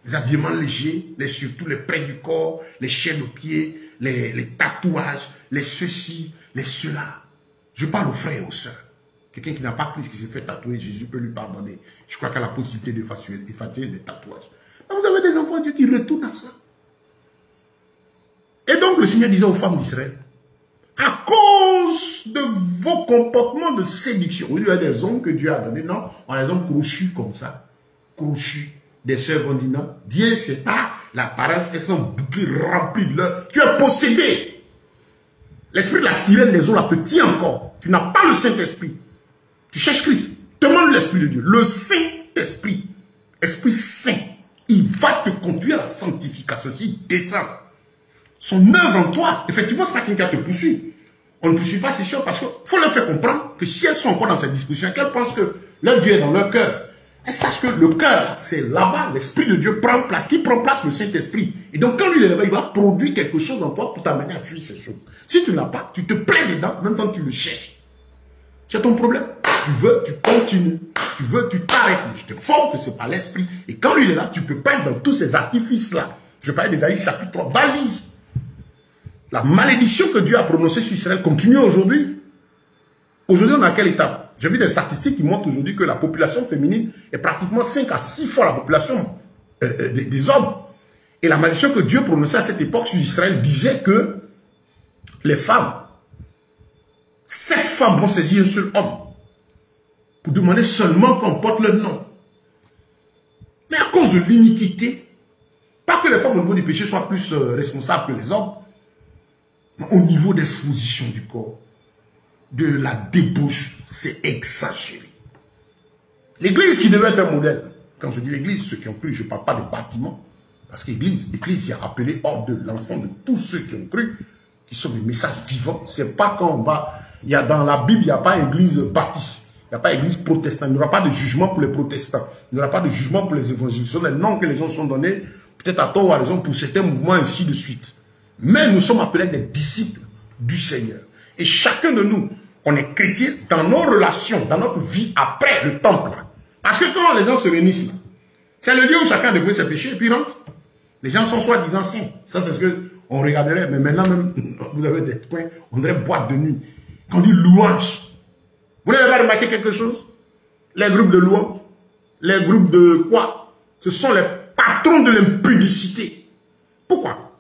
Les habillements légers, surtout les près du corps, les chaînes aux pieds, les tatouages, les ceci, les cela. Je parle aux frères et aux sœurs. Quelqu'un qui n'a pas Christ, qui s'est fait tatouer, Jésus peut lui pardonner. Je crois qu'il a la possibilité d'effacer des tatouages. Mais vous avez des enfants de Dieu qui retournent à ça. Et donc le Seigneur disait aux femmes d'Israël, à cause de vos comportements de séduction, il y a des hommes que Dieu a donnés, non, on a des hommes crochus comme ça, crochus. Des sœurs vont dire non, Dieu c'est pas l'apparence, elles sont bouclées, remplies de l'heure. Tu es possédé. L'esprit de la sirène des eaux là te tient encore. Tu n'as pas le Saint-Esprit. Tu cherches Christ. Demande l'Esprit de Dieu. Le Saint-Esprit, Esprit Saint, il va te conduire à la sanctification. S'il descend. Son œuvre en toi, effectivement, ce n'est pas quelqu'un qui te poursuit. On ne poursuit pas, c'est sûr, parce qu'il faut leur faire comprendre que si elles sont encore dans cette disposition, qu'elles pensent que leur Dieu est dans leur cœur, Et sache que le cœur, c'est là-bas, l'Esprit de Dieu prend place. Qui prend place? Le Saint-Esprit. Et donc, quand lui est là-bas, il va produire quelque chose en toi pour t'amener à fuir ces choses. Si tu ne l'as pas, tu te plais dedans, même quand tu le cherches. C'est ton problème. Tu veux, tu continues. Tu veux, tu t'arrêtes. Mais je te forme que ce n'est pas l'Esprit. Et quand lui est là, tu peux pas être dans tous ces artifices-là. Je parlais d'Ésaïe chapitre 3. Valise. La malédiction que Dieu a prononcée sur Israël continue aujourd'hui. Aujourd'hui, on est à quelle étape? J'ai vu des statistiques qui montrent aujourd'hui que la population féminine est pratiquement 5 à 6 fois la population des hommes. Et la malédiction que Dieu prononçait à cette époque sur Israël disait que les femmes, 7 femmes vont saisir un seul homme pour demander seulement qu'on porte leur nom. Mais à cause de l'iniquité, pas que les femmes au niveau du péché soient plus responsables que les hommes, mais au niveau d'exposition du corps, de la débauche, c'est exagéré. L'église qui devait être un modèle, quand je dis l'église, ceux qui ont cru, je ne parle pas des bâtiments, parce que l'église est appelée hors de l'ensemble de tous ceux qui ont cru, qui sont des messages vivants. C'est pas quand on va, il y a dans la Bible, il n'y a pas église baptiste, il n'y a pas église protestante, il n'y aura pas de jugement pour les protestants, il n'y aura pas de jugement pour les évangélistes. Ce sont les noms que les gens sont donnés, peut-être à tort ou à raison, pour certains mouvements, ainsi de suite. Mais nous sommes appelés des disciples du Seigneur. Et chacun de nous, on est chrétien dans nos relations, dans notre vie après le temple. Parce que quand les gens se réunissent, c'est le lieu où chacun découvre ses péchés et puis rentre. Les gens sont soi-disant saints. Ça, c'est ce qu'on regarderait. Mais maintenant, même, vous avez des points, on dirait boîte de nuit. Quand on dit louange, vous n'avez pas remarqué quelque chose? Les groupes de louange, les groupes de quoi? Ce sont les patrons de l'impudicité. Pourquoi?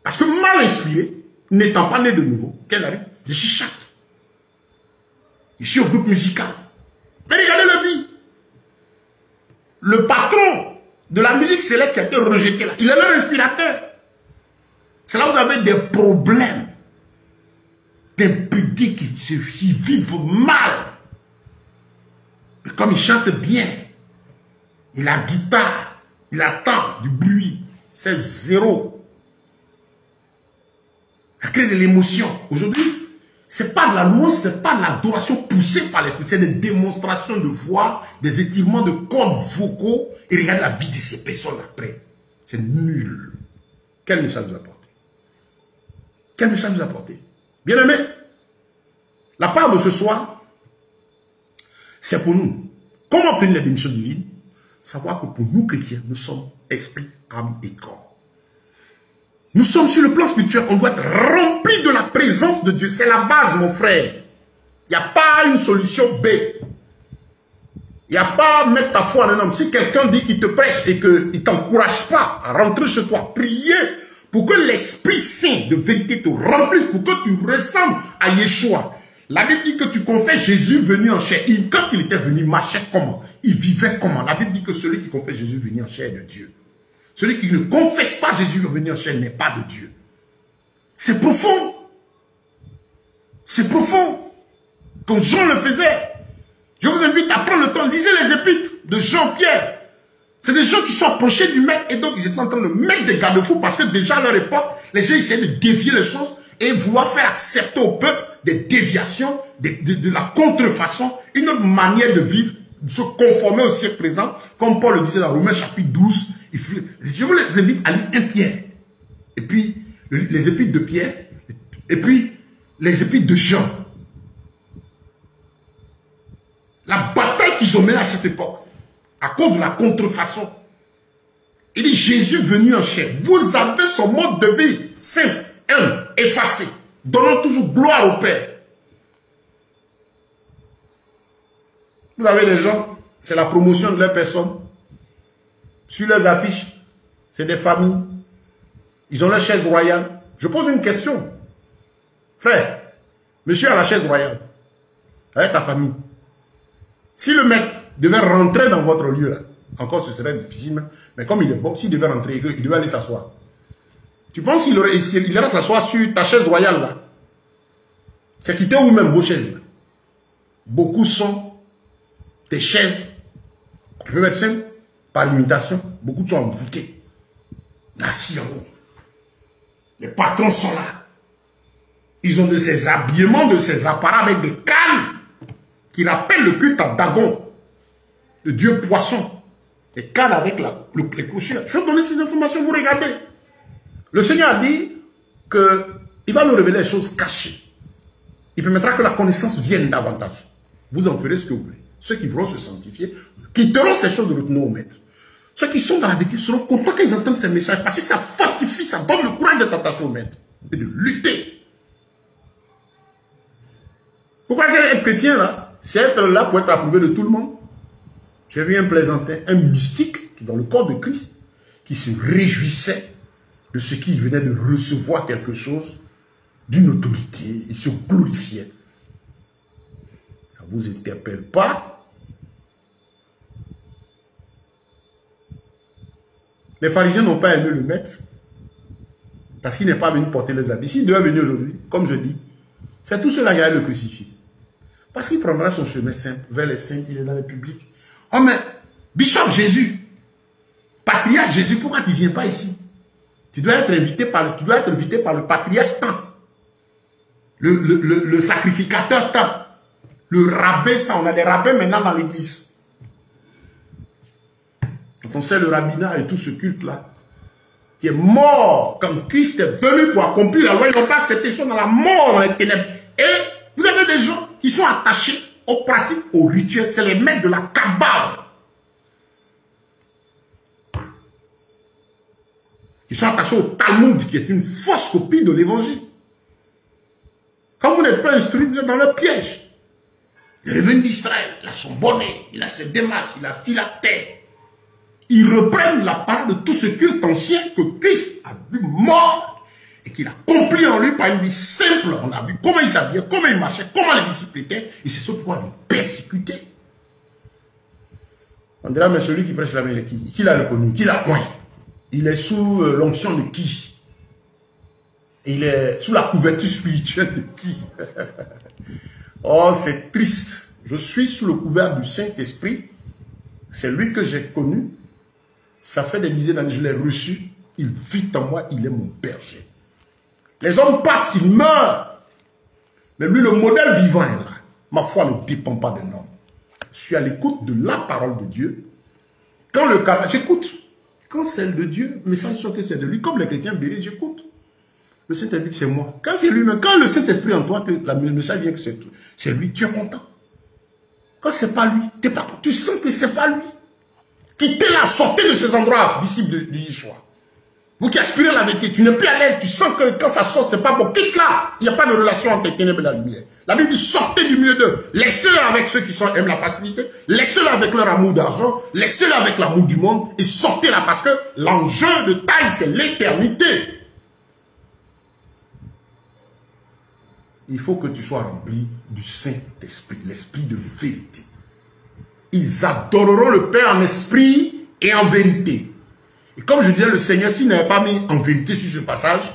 Parce que mal inspiré, n'étant pas né de nouveau, qu'elle arrive, je suis chaque. Je suis au groupe musical. Mais regardez la vie. Le patron de la musique céleste qui a été rejeté là, il est leur inspirateur. C'est là où vous avez des problèmes d'impudiques qui vivent mal. Mais comme il chante bien, il a guitare, il attend du bruit, c'est zéro. Ça crée de l'émotion. Aujourd'hui, ce n'est pas de la louange, ce n'est pas de l'adoration poussée par l'esprit, c'est des démonstrations de voix, des étirements de cordes vocaux, et regardez la vie de ces personnes après. C'est nul. Quel message nous apporter? Quel message nous apporter? Bien aimé, la part de ce soir, c'est pour nous. Comment obtenir les bénédictions divines? Savoir que pour nous chrétiens, nous sommes esprit, âme et corps. Nous sommes sur le plan spirituel, on doit être rempli de la présence de Dieu. C'est la base, mon frère. Il n'y a pas une solution B. Il n'y a pas mettre ta foi en un homme. Si quelqu'un dit qu'il te prêche et qu'il ne t'encourage pas à rentrer chez toi, prier pour que l'Esprit Saint de vérité te remplisse, pour que tu ressembles à Yeshua. La Bible dit que tu confesses Jésus venu en chair. Quand il était venu, il marchait comment? Il vivait comment? La Bible dit que celui qui confesse Jésus venu en chair est de Dieu. Celui qui ne confesse pas Jésus venu en chair n'est pas de Dieu. C'est profond. C'est profond. Quand Jean le faisait, je vous invite à prendre le temps, lisez les épîtres de Jean-Pierre. C'est des gens qui sont approchés du maître et donc ils étaient en train de mettre des garde-fous parce que déjà à leur époque, les gens essayaient de dévier les choses et vouloir faire accepter au peuple des déviations, de la contrefaçon, une autre manière de vivre, de se conformer au siècle présent, comme Paul le disait dans Romains chapitre 12. Je vous les invite à lire 1 Pierre, et puis les épîtres de Pierre, et puis les épîtres de Jean. La bataille qu'ils ont menée à cette époque, à cause de la contrefaçon. Il dit Jésus venu en chair. Vous avez son mode de vie simple, humble, effacé, donnant toujours gloire au Père. Vous avez des gens, c'est la promotion de leur personne. Sur leurs affiches, c'est des familles. Ils ont leur chaise royale. Je pose une question. Frère, monsieur a la chaise royale, avec ta famille. Si le mec devait rentrer dans votre lieu, là, encore ce serait difficile, mais comme il est bon, s'il devait rentrer, il devait aller s'asseoir. Tu penses qu'il irait s'asseoir sur ta chaise royale, là? C'est quitter vous-même vos chaises, là. Beaucoup sont des chaises qui peuvent être simples, par imitation, beaucoup sont envoûtés. Assis en haut. Les patrons sont là. Ils ont de ces habillements, de ces appareils avec des cannes qui rappellent le culte à Dagon. le dieu poisson, les cannes avec les clochers. Je vais donner ces informations, vous regardez. Le Seigneur a dit qu'il va nous révéler les choses cachées. Il permettra que la connaissance vienne davantage. Vous en ferez ce que vous voulez. Ceux qui voudront se sanctifier quitteront ces choses de retenir au maître. Ceux qui sont dans la vérité seront contents qu'ils entendent ces messages parce que ça fortifie, ça donne le courage de t'attacher au maître et de lutter. Pourquoi être chrétien là, c'est être là pour être approuvé de tout le monde? J'ai vu un plaisantin, un mystique qui dans le corps de Christ, qui se réjouissait de ce qu'il venait de recevoir quelque chose d'une autorité. Il se glorifiait. Ça ne vous interpelle pas? Les pharisiens n'ont pas aimé le maître parce qu'il n'est pas venu porter les habits. S'il devait venir aujourd'hui, comme je dis, c'est tout cela qui allait le crucifier. Parce qu'il prendra son chemin simple vers les saints, il est dans le public. Oh mais, Bishop Jésus, patriarche Jésus, pourquoi tu ne viens pas ici? Tu dois être invité par le patriarche Tant, le sacrificateur Tant, le rabbin Tant. On a des rabbins maintenant dans l'église. Quand on sait le rabbinat et tout ce culte-là, qui est mort quand Christ est venu pour accomplir la loi, ils n'ont pas accepté ça dans la mort, dans les ténèbres. Et vous avez des gens qui sont attachés aux pratiques, aux rituels, c'est les maîtres de la Kabbale. Ils sont attachés au Talmud, qui est une fausse copie de l'évangile. Quand vous n'êtes pas instruit, vous êtes dans le piège. Il est revenu d'Israël, il a son bonnet, il a ses démarches, il a phylactère. Ils reprennent la part de tout ce culte ancien que Christ a vu mort et qu'il a accompli en lui par une vie simple. On a vu comment il s'habillait, comment il marchait, comment les disciples étaient, et c'est ce pourquoi ils persécuté. On dira, mais celui qui prêche la main, qui l'a reconnu, qui l'a point. Il est sous l'onction de qui? Il est sous la couverture spirituelle de qui? Oh, c'est triste. Je suis sous le couvert du Saint-Esprit. C'est lui que j'ai connu. Ça fait des dizaines d'années, je l'ai reçu. Il vit en moi, il est mon berger. Les hommes passent, ils meurent. Mais lui, le modèle vivant est là. Ma foi ne dépend pas d'un homme. Je suis à l'écoute de la parole de Dieu. Quand le cas, j'écoute. Quand celle de Dieu, le message sont que c'est de lui. Comme les chrétiens bénis, j'écoute. Le Saint-Esprit, c'est moi. Quand c'est lui-même, quand le Saint-Esprit en toi, que le message vient que c'est lui, tu es content. Quand c'est pas lui, t'es pas content. Tu sens que c'est pas lui. Quittez-la, sortez de ces endroits, disciples de Yeshua. Vous qui aspirez à la vérité, tu n'es plus à l'aise, tu sens que quand ça sort, c'est pas bon. Quitte-la. Il n'y a pas de relation entre les ténèbres et la lumière. La Bible dit, sortez du milieu d'eux. Laissez-le avec ceux qui aiment la facilité. Laissez-le avec leur amour d'argent. Laissez-le avec l'amour du monde. Et sortez-la parce que l'enjeu de taille, c'est l'éternité. Il faut que tu sois rempli du Saint-Esprit, l'esprit de vérité. Ils adoreront le Père en esprit et en vérité. Et comme je disais, le Seigneur, s'il n'avait pas mis en vérité sur ce passage,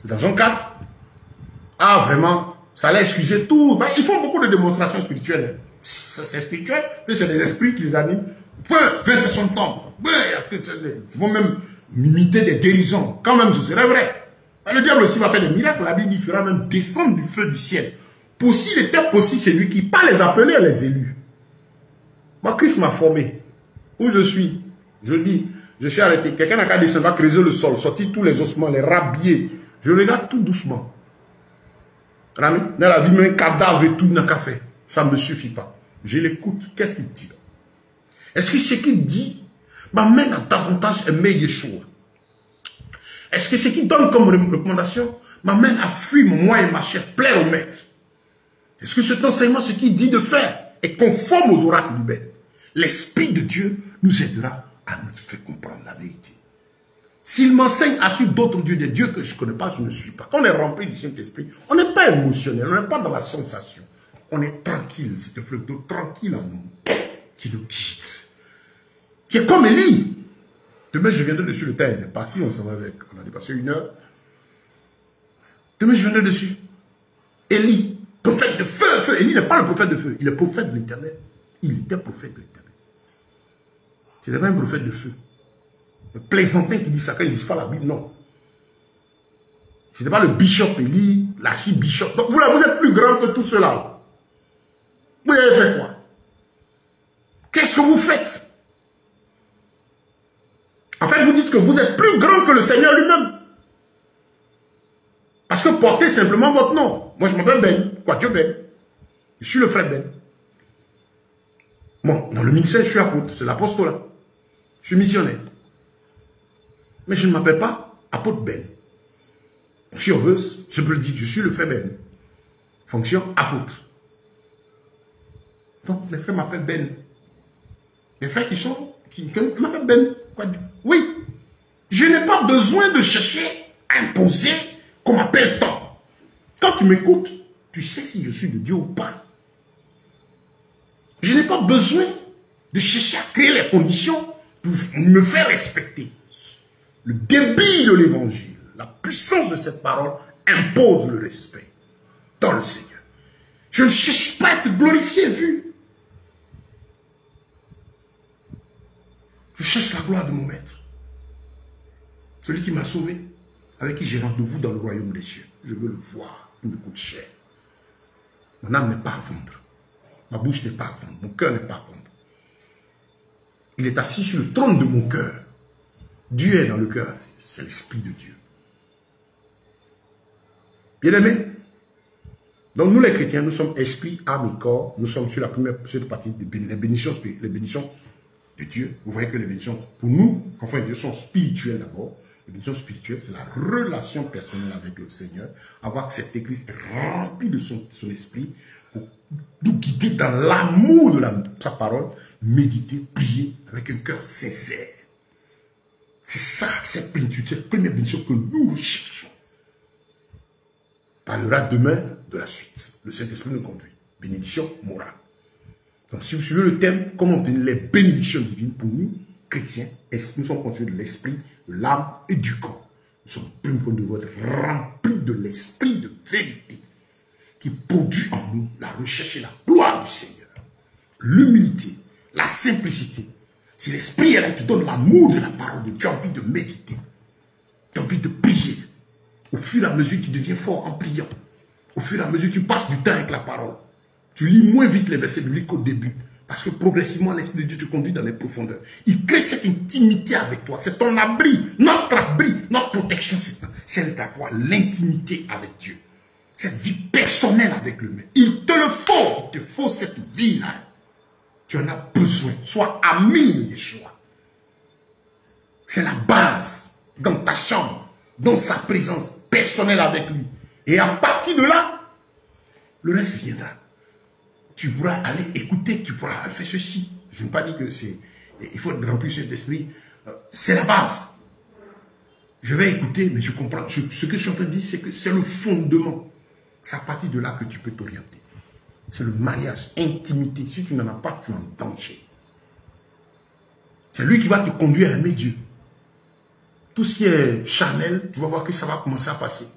dans Jean 4, ah vraiment, ça allait excuser tout. Ben, ils font beaucoup de démonstrations spirituelles. C'est spirituel, mais c'est des esprits qui les animent. 20 personnes tombent. Ils vont même imiter des guérisons. Quand même, ce serait vrai. Le diable aussi va faire des miracles. La Bible dit qu'il fera même descendre du feu du ciel. Pour s'il était possible, c'est lui qui, pas les appeler, les élus. Moi, Christ m'a formé. Où je suis, je dis, je suis arrêté. Quelqu'un n'a qu'à descendre, va creuser le sol, sortir tous les ossements, les rhabiller. Je regarde tout doucement. Dans la vie, même un cadavre et tout n'a qu'à faire. Ça ne me suffit pas. Je l'écoute. Qu'est-ce qu'il dit? Est-ce que ce qu'il dit m'amène à davantage aimer Yeshua? Est-ce que ce qu'il donne comme recommandation m'amène à fuir moi et ma chair, plaire au maître? Est-ce que cet enseignement, ce qu'il dit de faire, est conforme aux oracles du maître? L'Esprit de Dieu nous aidera à nous faire comprendre la vérité. S'il m'enseigne à suivre d'autres dieux, des dieux que je ne connais pas, je ne suis pas. Quand on est rempli du Saint-Esprit, on n'est pas émotionnel, on n'est pas dans la sensation. On est tranquille, c'est un fleuve d'eau tranquille en nous, qui nous guide. Qui est comme Élie. Demain, je viendrai dessus, le temps est parti, on s'en va avec. On a dépassé 1 heure. Demain, je viendrai dessus. Élie, prophète de feu. Élie n'est pas le prophète de feu, il est prophète de l'Éternel. Il était prophète de l'Éternel. Ce n'était pas un prophète de feu. Le plaisantin qui dit ça, quand il ne dit pas la Bible, non. Ce n'était pas le bishop Élie, l'archibishop. Donc vous êtes plus grand que tout cela. Vous avez fait quoi? Qu'est-ce Qu'est-ce que vous faites? En fait, vous dites que vous êtes plus grand que le Seigneur lui-même. Parce que portez simplement votre nom. Moi, je m'appelle Ben. Quoi, Dieu Ben. Je suis le frère Ben. Bon, dans le ministère, je suis apôtre. C'est l'apostolat. Je suis missionnaire. Mais je ne m'appelle pas apôtre Ben. Si on veut, je peux le dire, je suis le frère Ben. Fonction apôtre. Donc, les frères m'appellent Ben. Les frères qui m'appellent Ben. Quoi, oui. Je n'ai pas besoin de chercher à imposer qu'on m'appelle tant. Quand tu m'écoutes, tu sais si je suis de Dieu ou pas. Je n'ai pas besoin de chercher à créer les conditions pour me faire respecter. Le débit de l'évangile, la puissance de cette parole impose le respect dans le Seigneur. Je ne cherche pas à être glorifié, vu. Je cherche la gloire de mon maître. Celui qui m'a sauvé, avec qui j'ai rendez-vous dans le royaume des cieux. Je veux le voir, il me coûte cher. Mon âme n'est pas à vendre. Ma bouche n'est pas à vendre. Mon cœur n'est pas à vendre. Il est assis sur le trône de mon cœur. Dieu est dans le cœur. C'est l'Esprit de Dieu. Bien-aimés, donc nous les chrétiens, nous sommes esprit, âme et corps. Nous sommes sur la première partie des bénédictions de Dieu. Vous voyez que les bénédictions, pour nous, enfin, Dieu sont spirituelles d'abord. Les bénédictions spirituelles, c'est la relation personnelle avec le Seigneur. Avoir que cet Église est remplie de son esprit pour nous guider dans l'amour de sa parole, méditer, prier avec un cœur sincère. C'est ça, cette plénitude, cette première bénédiction que nous recherchons. Parlera demain de la suite. Le Saint-Esprit nous conduit. Bénédiction morale. Donc, si vous suivez le thème, comment obtenir les bénédictions divines pour nous, chrétiens, nous sommes constitués de l'esprit, de l'âme et du corps. Nous sommes, premier point de vue, remplis de l'esprit de vérité qui produit en nous la recherche et la gloire du Seigneur. L'humilité, la simplicité. Si l'esprit est là, tu donnes l'amour de la parole de Dieu, tu as envie de méditer, tu as envie de prier. Au fur et à mesure, tu deviens fort en priant. Au fur et à mesure, tu passes du temps avec la parole. Tu lis moins vite les versets bibliques qu'au début. Parce que progressivement, l'Esprit de Dieu te conduit dans les profondeurs. Il crée cette intimité avec toi. C'est ton abri, notre protection. C'est d'avoir l'intimité avec Dieu. Cette vie personnelle avec le Maître. Il te le faut. Il te faut cette vie-là. Tu en as besoin. Sois ami de Yeshua. C'est la base. Dans ta chambre. Dans sa présence personnelle avec lui. Et à partir de là, le reste viendra. Tu pourras aller écouter, tu pourras faire ceci. Je ne veux pas dire que c'est... Il faut remplir cet esprit. C'est la base. Je vais écouter, mais je comprends. Ce que je suis en train de dire, c'est que c'est le fondement. C'est à partir de là que tu peux t'orienter. C'est le mariage, intimité. Si tu n'en as pas, tu es en danger. C'est lui qui va te conduire à aimer Dieu. Tout ce qui est charnel, tu vas voir que ça va commencer à passer.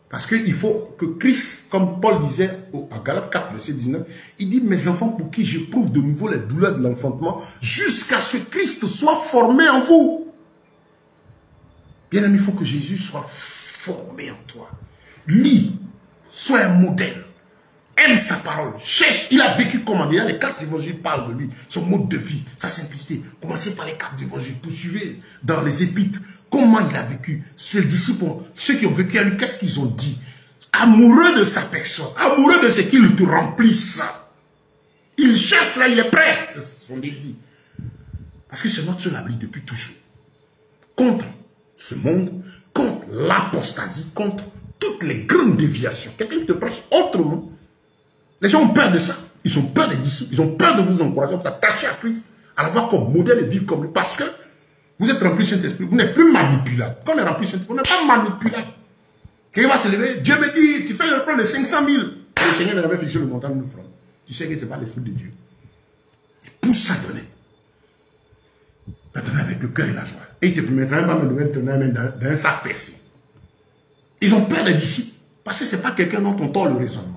Parce qu'il faut que Christ, comme Paul disait à Galates 4, verset 19, il dit, mes enfants pour qui j'éprouve de nouveau les douleurs de l'enfantement, jusqu'à ce que Christ soit formé en vous. Bien aimé, il faut que Jésus soit formé en toi. Lis, sois un modèle. Aime sa parole, cherche, il a vécu comment déjà, les 4 évangiles parlent de lui, son mode de vie, sa simplicité. Commencez par les 4 évangiles, poursuivez dans les épîtres, comment il a vécu. Ses disciples, ceux qui ont vécu à lui, qu'est-ce qu'ils ont dit? Amoureux de sa personne, amoureux de ce qu'il te remplisse. Il cherche là, il est prêt, c'est son désir. Parce que c'est notre seul abri depuis toujours. Contre ce monde, contre l'apostasie, contre toutes les grandes déviations. Quelqu'un qui te prêche autrement. Les gens ont peur de ça. Ils ont peur des disciples. Ils ont peur de vous encourager, de vous attacher à Christ, à l'avoir comme modèle et vivre comme lui. Parce que vous êtes rempli de Saint-Esprit. Vous n'êtes plus manipulable. Quand on est rempli de Saint-Esprit, on n'est pas manipulable. Quelqu'un va se lever. Dieu me dit, tu fais le plan de 500 000. Le Seigneur avait fixé le montant de nos francs. Tu sais que ce n'est pas l'Esprit de Dieu. Il pousse à donner. Maintenant avec le cœur et la joie. Et il te permettra même de donner dans un sac percé. Ils ont peur des disciples. Parce que ce n'est pas quelqu'un dont on tord le raisonnement.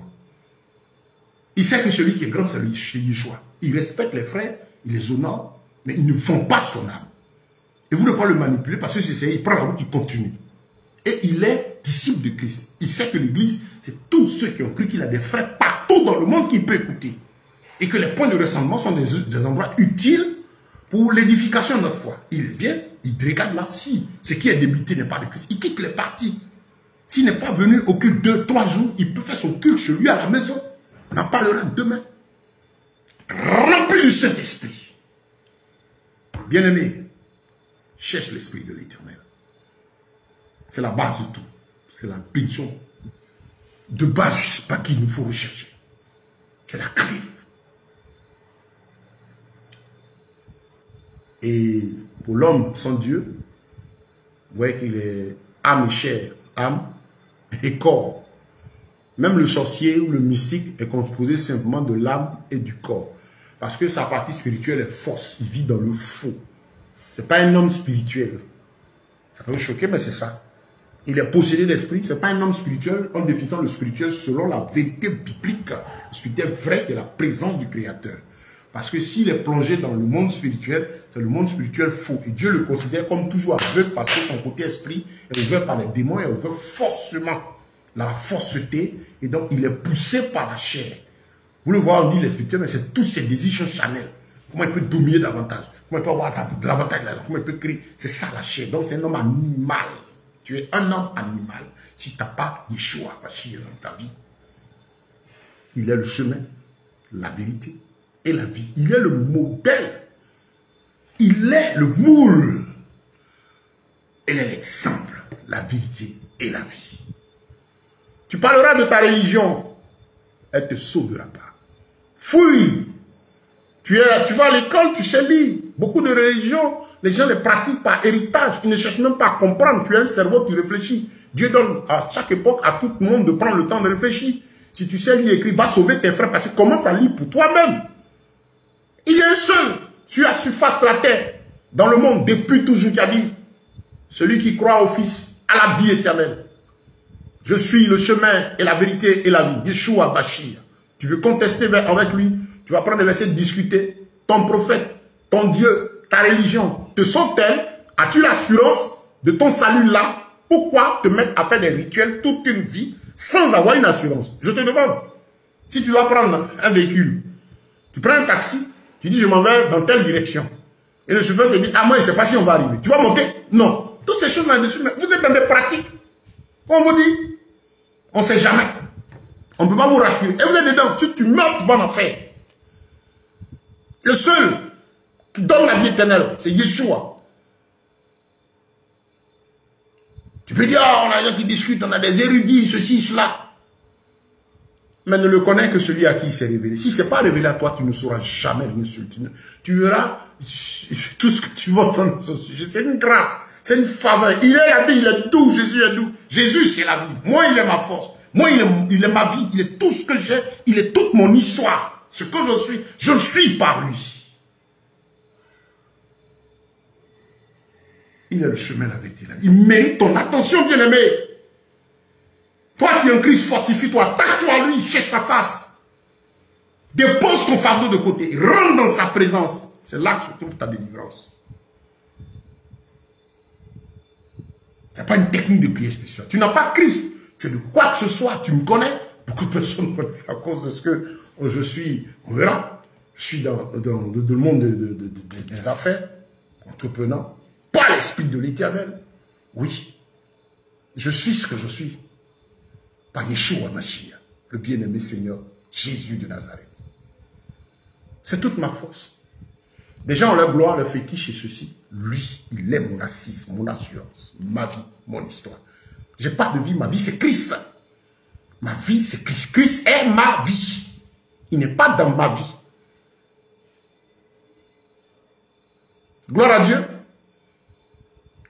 Il sait que celui qui est grand, c'est lui, chez Yeshua. Il respecte les frères, il les honore, mais ils ne font pas son âme. Et vous ne pouvez pas le manipuler parce que c'est ça, il prend la route, il continue. Et il est disciple de Christ. Il sait que l'Église, c'est tous ceux qui ont cru qu'il a des frères partout dans le monde qui peut écouter. et que les points de rassemblement sont des endroits utiles pour l'édification de notre foi. Il vient, il regarde là, si ce qui est débuté n'est pas de Christ, il quitte les parties. S'il n'est pas venu au culte 2-3 jours, il peut faire son culte chez lui à la maison. On en parlera demain. Rempli du Saint-Esprit. Bien-aimé, cherche l'Esprit de l'Éternel. C'est la base de tout. C'est la pétition de base par qui il nous faut rechercher. C'est la clé. Et pour l'homme sans Dieu, vous voyez qu'il est âme et chair, âme et corps. Même le sorcier ou le mystique est composé simplement de l'âme et du corps. Parce que sa partie spirituelle est fausse. Il vit dans le faux. Ce n'est pas un homme spirituel. Ça peut vous choquer, mais c'est ça. Il est possédé d'esprit. Ce n'est pas un homme spirituel en définissant le spirituel selon la vérité biblique. Le spirituel vrai est la présence du Créateur. Parce que s'il est plongé dans le monde spirituel, c'est le monde spirituel faux. Et Dieu le considère comme toujours aveugle parce que son côté esprit est ouvert par les démons et est ouvert forcément. La fausseté. Et donc il est poussé par la chair. Vous le voyez, on dit les spirituels, mais c'est tous ces décisions charnelles. Comment il peut dominer davantage? Comment il peut avoir davantage là? Comment il peut créer? C'est ça la chair. Donc c'est un homme animal. Tu es un homme animal. Si tu n'as pas Yeshua Bachir dans ta vie, il est le chemin, la vérité et la vie. Il est le modèle. Il est le moule. Il est l'exemple, la vérité et la vie. Tu parleras de ta religion, elle ne te sauvera pas. Fouille. Tu vas à l'école, tu sais lire. Beaucoup de religions, les gens les pratiquent par héritage. Ils ne cherchent même pas à comprendre. Tu as un cerveau, tu réfléchis. Dieu donne à chaque époque à tout le monde de prendre le temps de réfléchir. Si tu sais lire et écrire, va sauver tes frères parce que commence à lire pour toi-même. Il y a un seul sur la surface de la terre, dans le monde, depuis toujours, qui a dit, celui qui croit au Fils, à la vie éternelle. Je suis le chemin et la vérité et la vie. Yeshua Bachir. Tu veux contester avec lui, tu vas prendre les versets, discuter. Ton prophète, ton Dieu, ta religion te sont-elles? As-tu l'assurance de ton salut là? Pourquoi te mettre à faire des rituels toute une vie sans avoir une assurance? Je te demande. Si tu dois prendre un véhicule, tu prends un taxi, tu dis je m'en vais dans telle direction. Et le chauffeur te dit, ah moi je ne sais pas si on va arriver. Tu vas monter? Non. Toutes ces choses là-dessus, vous êtes dans des pratiques. On vous dit, on ne sait jamais. On ne peut pas vous rassurer. Et vous êtes dedans. Si tu meurs, tu vas en enfer. Le seul qui donne la vie éternelle, c'est Yeshua. Tu peux dire, on a des gens qui discutent, on a des érudits, ceci, cela. Mais ne le connaît que celui à qui il s'est révélé. Si ce n'est pas révélé à toi, tu ne sauras jamais rien sur lui. Tu verras tout ce que tu vas entendre sur ce sujet. C'est une grâce, c'est une faveur. Il est la vie, il est doux, Jésus est doux. Jésus, c'est la vie. Moi, il est ma force. Moi, il est ma vie, il est tout ce que j'ai, il est toute mon histoire. Ce que je le suis par lui. Il est le chemin, la vérité. Il mérite ton attention, bien-aimé. Toi qui es en Christ, fortifie-toi, attache-toi à lui, cherche sa face. Dépose ton fardeau de côté, rentre dans sa présence. C'est là que se trouve ta délivrance. Il n'y a pas une technique de prière spéciale. Tu n'as pas Christ. Tu es de quoi que ce soit, tu me connais. Beaucoup de personnes me connaissent à cause de ce que je suis. On verra. Je suis dans le monde des affaires, entreprenant. Pas l'esprit de l'Éternel. Oui. Je suis ce que je suis. Par Yeshua Mashiach, le bien-aimé Seigneur, Jésus de Nazareth. C'est toute ma force. Des gens ont leur gloire, leur fétiche et ceci. Lui, il est mon assise, mon assurance, ma vie, mon histoire. Je n'ai pas de vie, ma vie c'est Christ. Ma vie c'est Christ. Christ est ma vie. Il n'est pas dans ma vie. Gloire à Dieu.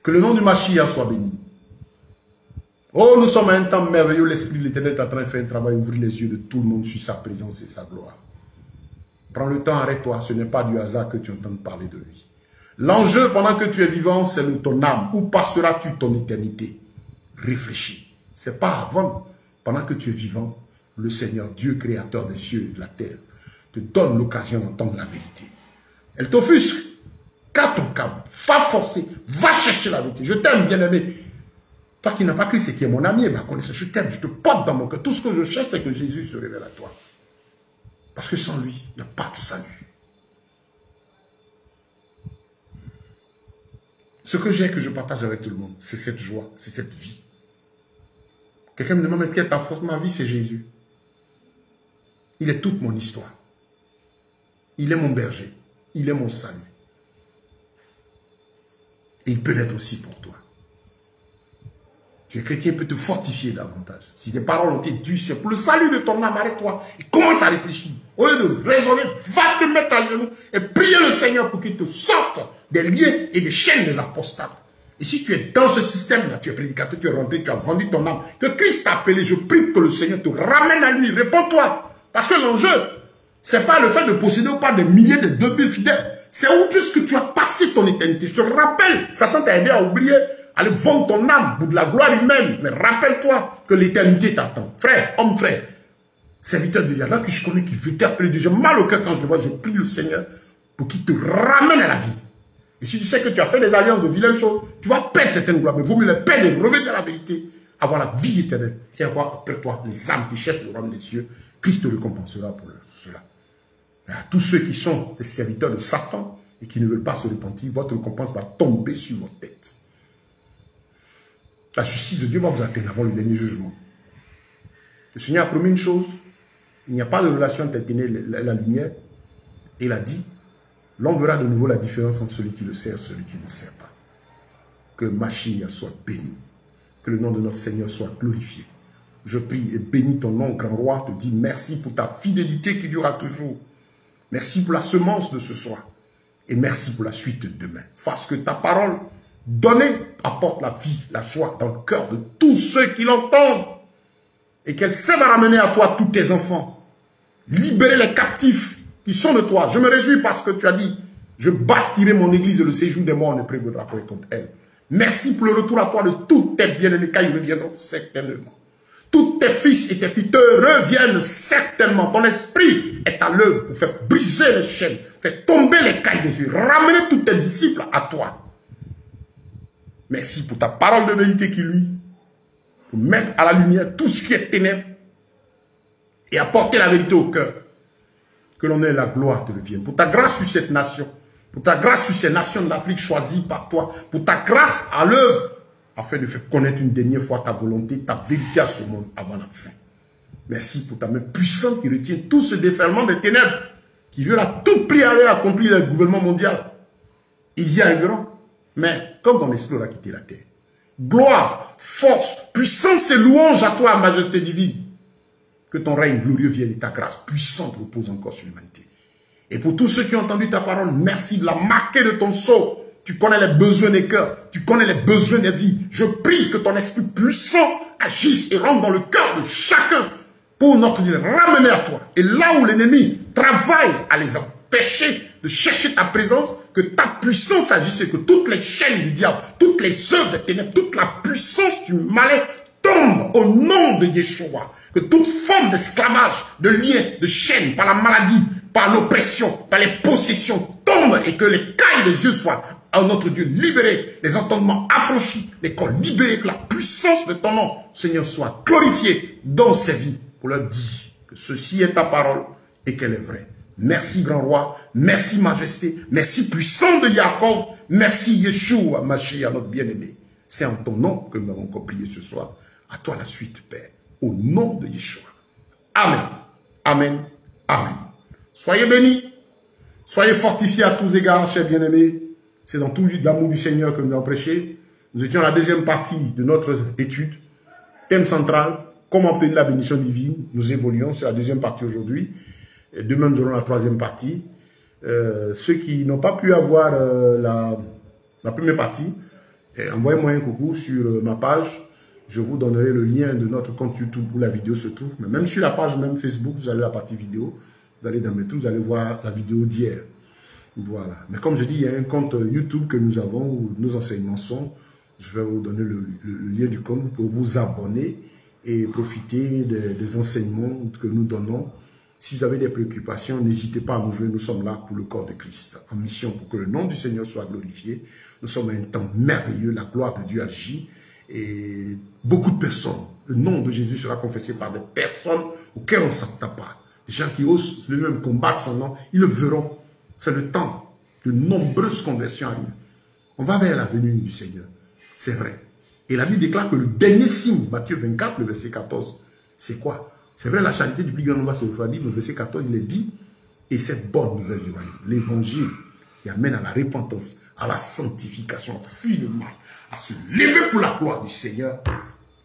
Que le nom du Mashiach soit béni. Oh, nous sommes à un temps merveilleux. L'Esprit de l'Éternel est en train de faire un travail, ouvrir les yeux de tout le monde sur sa présence et sa gloire. Prends le temps, arrête-toi. Ce n'est pas du hasard que tu entends parler de lui. L'enjeu pendant que tu es vivant, c'est ton âme. Où passeras-tu ton éternité? Réfléchis. Ce n'est pas avant, pendant que tu es vivant, le Seigneur, Dieu créateur des cieux et de la terre, te donne l'occasion d'entendre la vérité. Elle t'offusque. Car ton câble, va forcer, va chercher la vérité. Je t'aime, bien-aimé. Toi qui n'as pas Christ, c'est qui est mon ami et ma connaissance, je t'aime, je te porte dans mon cœur. Tout ce que je cherche, c'est que Jésus se révèle à toi. Parce que sans lui, il n'y a pas de salut. Ce que j'ai, que je partage avec tout le monde, c'est cette joie, c'est cette vie. Quelqu'un me demande, quelle est ta force? Ma vie, c'est Jésus. Il est toute mon histoire. Il est mon berger. Il est mon salut. Et il peut l'être aussi pour toi. Tu es chrétien, il peut te fortifier davantage. Si tes paroles ont été dues, c'est pour le salut de ton âme. Arrête-toi et commence à réfléchir. Au lieu de raisonner, va te mettre à genoux et prier le Seigneur pour qu'il te sorte des liens et des chaînes des apostates. Et si tu es dans ce système-là, tu es prédicateur, tu es rentré, tu as vendu ton âme, que Christ t'a appelé, je prie que le Seigneur te ramène à lui. Réponds-toi. Parce que l'enjeu, ce n'est pas le fait de posséder ou pas des milliers de 2000 fidèles. C'est où est-ce que tu as passé ton éternité. Je te rappelle, Satan t'a aidé à oublier. Allez vendre ton âme pour de la gloire humaine. Mais rappelle-toi que l'éternité t'attend. Frère, homme, frère, serviteur de Dieu, là que je connais qui veut t'appeler Dieu, j'ai mal au cœur quand je le vois, je prie le Seigneur pour qu'il te ramène à la vie. Et si tu sais que tu as fait des alliances de vilaines choses, tu vas perdre certaines gloires, mais vaut mieux les perdre et revenir à la vérité, avoir la vie éternelle et avoir après toi les âmes qui cherchent le royaume des cieux. Christ te récompensera pour cela. Et à tous ceux qui sont des serviteurs de Satan et qui ne veulent pas se repentir, votre récompense va tomber sur votre tête. La justice de Dieu va vous atteindre avant le dernier jugement. Le Seigneur a promis une chose. Il n'y a pas de relation entre la lumière. Et il a dit, l'on verra de nouveau la différence entre celui qui le sert et celui qui ne le sert pas. Que Machia soit béni. Que le nom de notre Seigneur soit glorifié. Je prie et bénis ton nom, grand roi. Te dis merci pour ta fidélité qui durera toujours. Merci pour la semence de ce soir. Et merci pour la suite de demain. Fasse que ta parole donnée apporte la vie, la joie dans le cœur de tous ceux qui l'entendent. Et qu'elle serve à ramener à toi tous tes enfants. Libérer les captifs qui sont de toi. Je me réjouis parce que tu as dit, je bâtirai mon église et le séjour des morts ne prévaudra pas contre elle. Merci pour le retour à toi de tous tes bien-aimés, car ils reviendront certainement. Tous tes fils et tes filles te reviennent certainement. Ton esprit est à l'œuvre pour faire briser les chaînes, faire tomber les cailles des yeux, ramener tous tes disciples à toi. Merci pour ta parole de vérité qui lui, pour mettre à la lumière tout ce qui est ténèbres et apporter la vérité au cœur. Que l'on ait la gloire te revienne. Pour ta grâce sur cette nation, pour ta grâce sur ces nations de l'Afrique choisies par toi, pour ta grâce à l'œuvre, afin de faire connaître une dernière fois ta volonté, ta vérité à ce monde avant la fin. Merci pour ta main puissante qui retient tout ce déferlement des ténèbres, qui veut à tout prix aller accomplir le gouvernement mondial. Il y a un grand, mais comme ton esprit aura quitté la terre. Gloire, force, puissance et louange à toi, majesté divine. Que ton règne glorieux vienne et ta grâce puissante repose encore sur l'humanité. Et pour tous ceux qui ont entendu ta parole, merci de la marquer de ton sceau. Tu connais les besoins des cœurs, tu connais les besoins des vies. Je prie que ton esprit puissant agisse et rentre dans le cœur de chacun pour notre Dieu, ramener à toi. Et là où l'ennemi travaille à les empêcher de chercher ta présence, que ta puissance agisse et que toutes les chaînes du diable, toutes les œuvres des ténèbres, toute la puissance du malin tombe au nom de Yeshua. Que toute forme d'esclavage, de lien, de chaîne, par la maladie, par l'oppression, par les possessions, tombe et que les cailles des yeux soient à notre Dieu libérés, les entendements affranchis, les corps libérés, que la puissance de ton nom, Seigneur, soit glorifiée dans ces vies pour leur dire que ceci est ta parole et qu'elle est vraie. Merci, grand roi, merci, majesté, merci, puissant de Jacob, merci, Yeshua, Mashiach, notre bien-aimé. C'est en ton nom que nous avons encore prié ce soir. À toi la suite, Père, au nom de Yeshua. Amen, amen, amen. Soyez bénis, soyez fortifiés à tous égards, chers bien-aimés. C'est dans tout l'amour du Seigneur que nous avons prêché. Nous étions à la deuxième partie de notre étude. Thème central, comment obtenir la bénédiction divine. Nous évoluons, c'est la deuxième partie aujourd'hui. Demain, nous aurons la troisième partie. Ceux qui n'ont pas pu avoir la première partie, envoyez-moi un coucou sur ma page. Je vous donnerai le lien de notre compte YouTube où la vidéo se trouve. Mais même sur la page, même Facebook, vous allez à la partie vidéo. Vous allez dans mes trucs, vous allez voir la vidéo d'hier. Voilà. Mais comme je dis, il y a un compte YouTube que nous avons où nos enseignements sont. Je vais vous donner le lien du compte. Vous pouvez vous abonner et profiter des enseignements que nous donnons. Si vous avez des préoccupations, n'hésitez pas à nous joindre. Nous sommes là pour le corps de Christ, en mission pour que le nom du Seigneur soit glorifié. Nous sommes à un temps merveilleux. La gloire de Dieu agit. Et beaucoup de personnes, le nom de Jésus sera confessé par des personnes auxquelles on ne s'attend pas. gens qui osent le même combattre son nom, ils le verront. C'est le temps. De nombreuses conversions arrivent. On va vers la venue du Seigneur. C'est vrai. Et la Bible déclare que le dernier signe, Matthieu 24, le verset 14, c'est quoi? C'est vrai, la charité du plus grand nombre va se refroidir, mais le verset 14, il est dit, et cette bonne nouvelle du royaume, l'évangile qui amène à la repentance, à la sanctification, à fuir le mal, à se lever pour la gloire du Seigneur,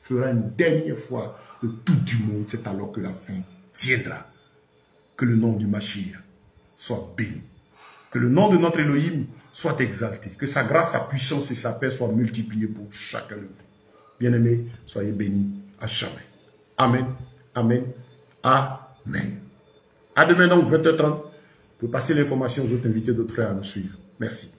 fera une dernière fois le tout du monde. C'est alors que la fin viendra. Que le nom du Mashiach soit béni. Que le nom de notre Elohim soit exalté. Que sa grâce, sa puissance et sa paix soient multipliées pour chacun de vous. Bien-aimés, soyez bénis à jamais. Amen. Amen. Amen. À demain donc, 20h30, pour passer l'information aux autres invités, d'autres frères à nous suivre. Merci.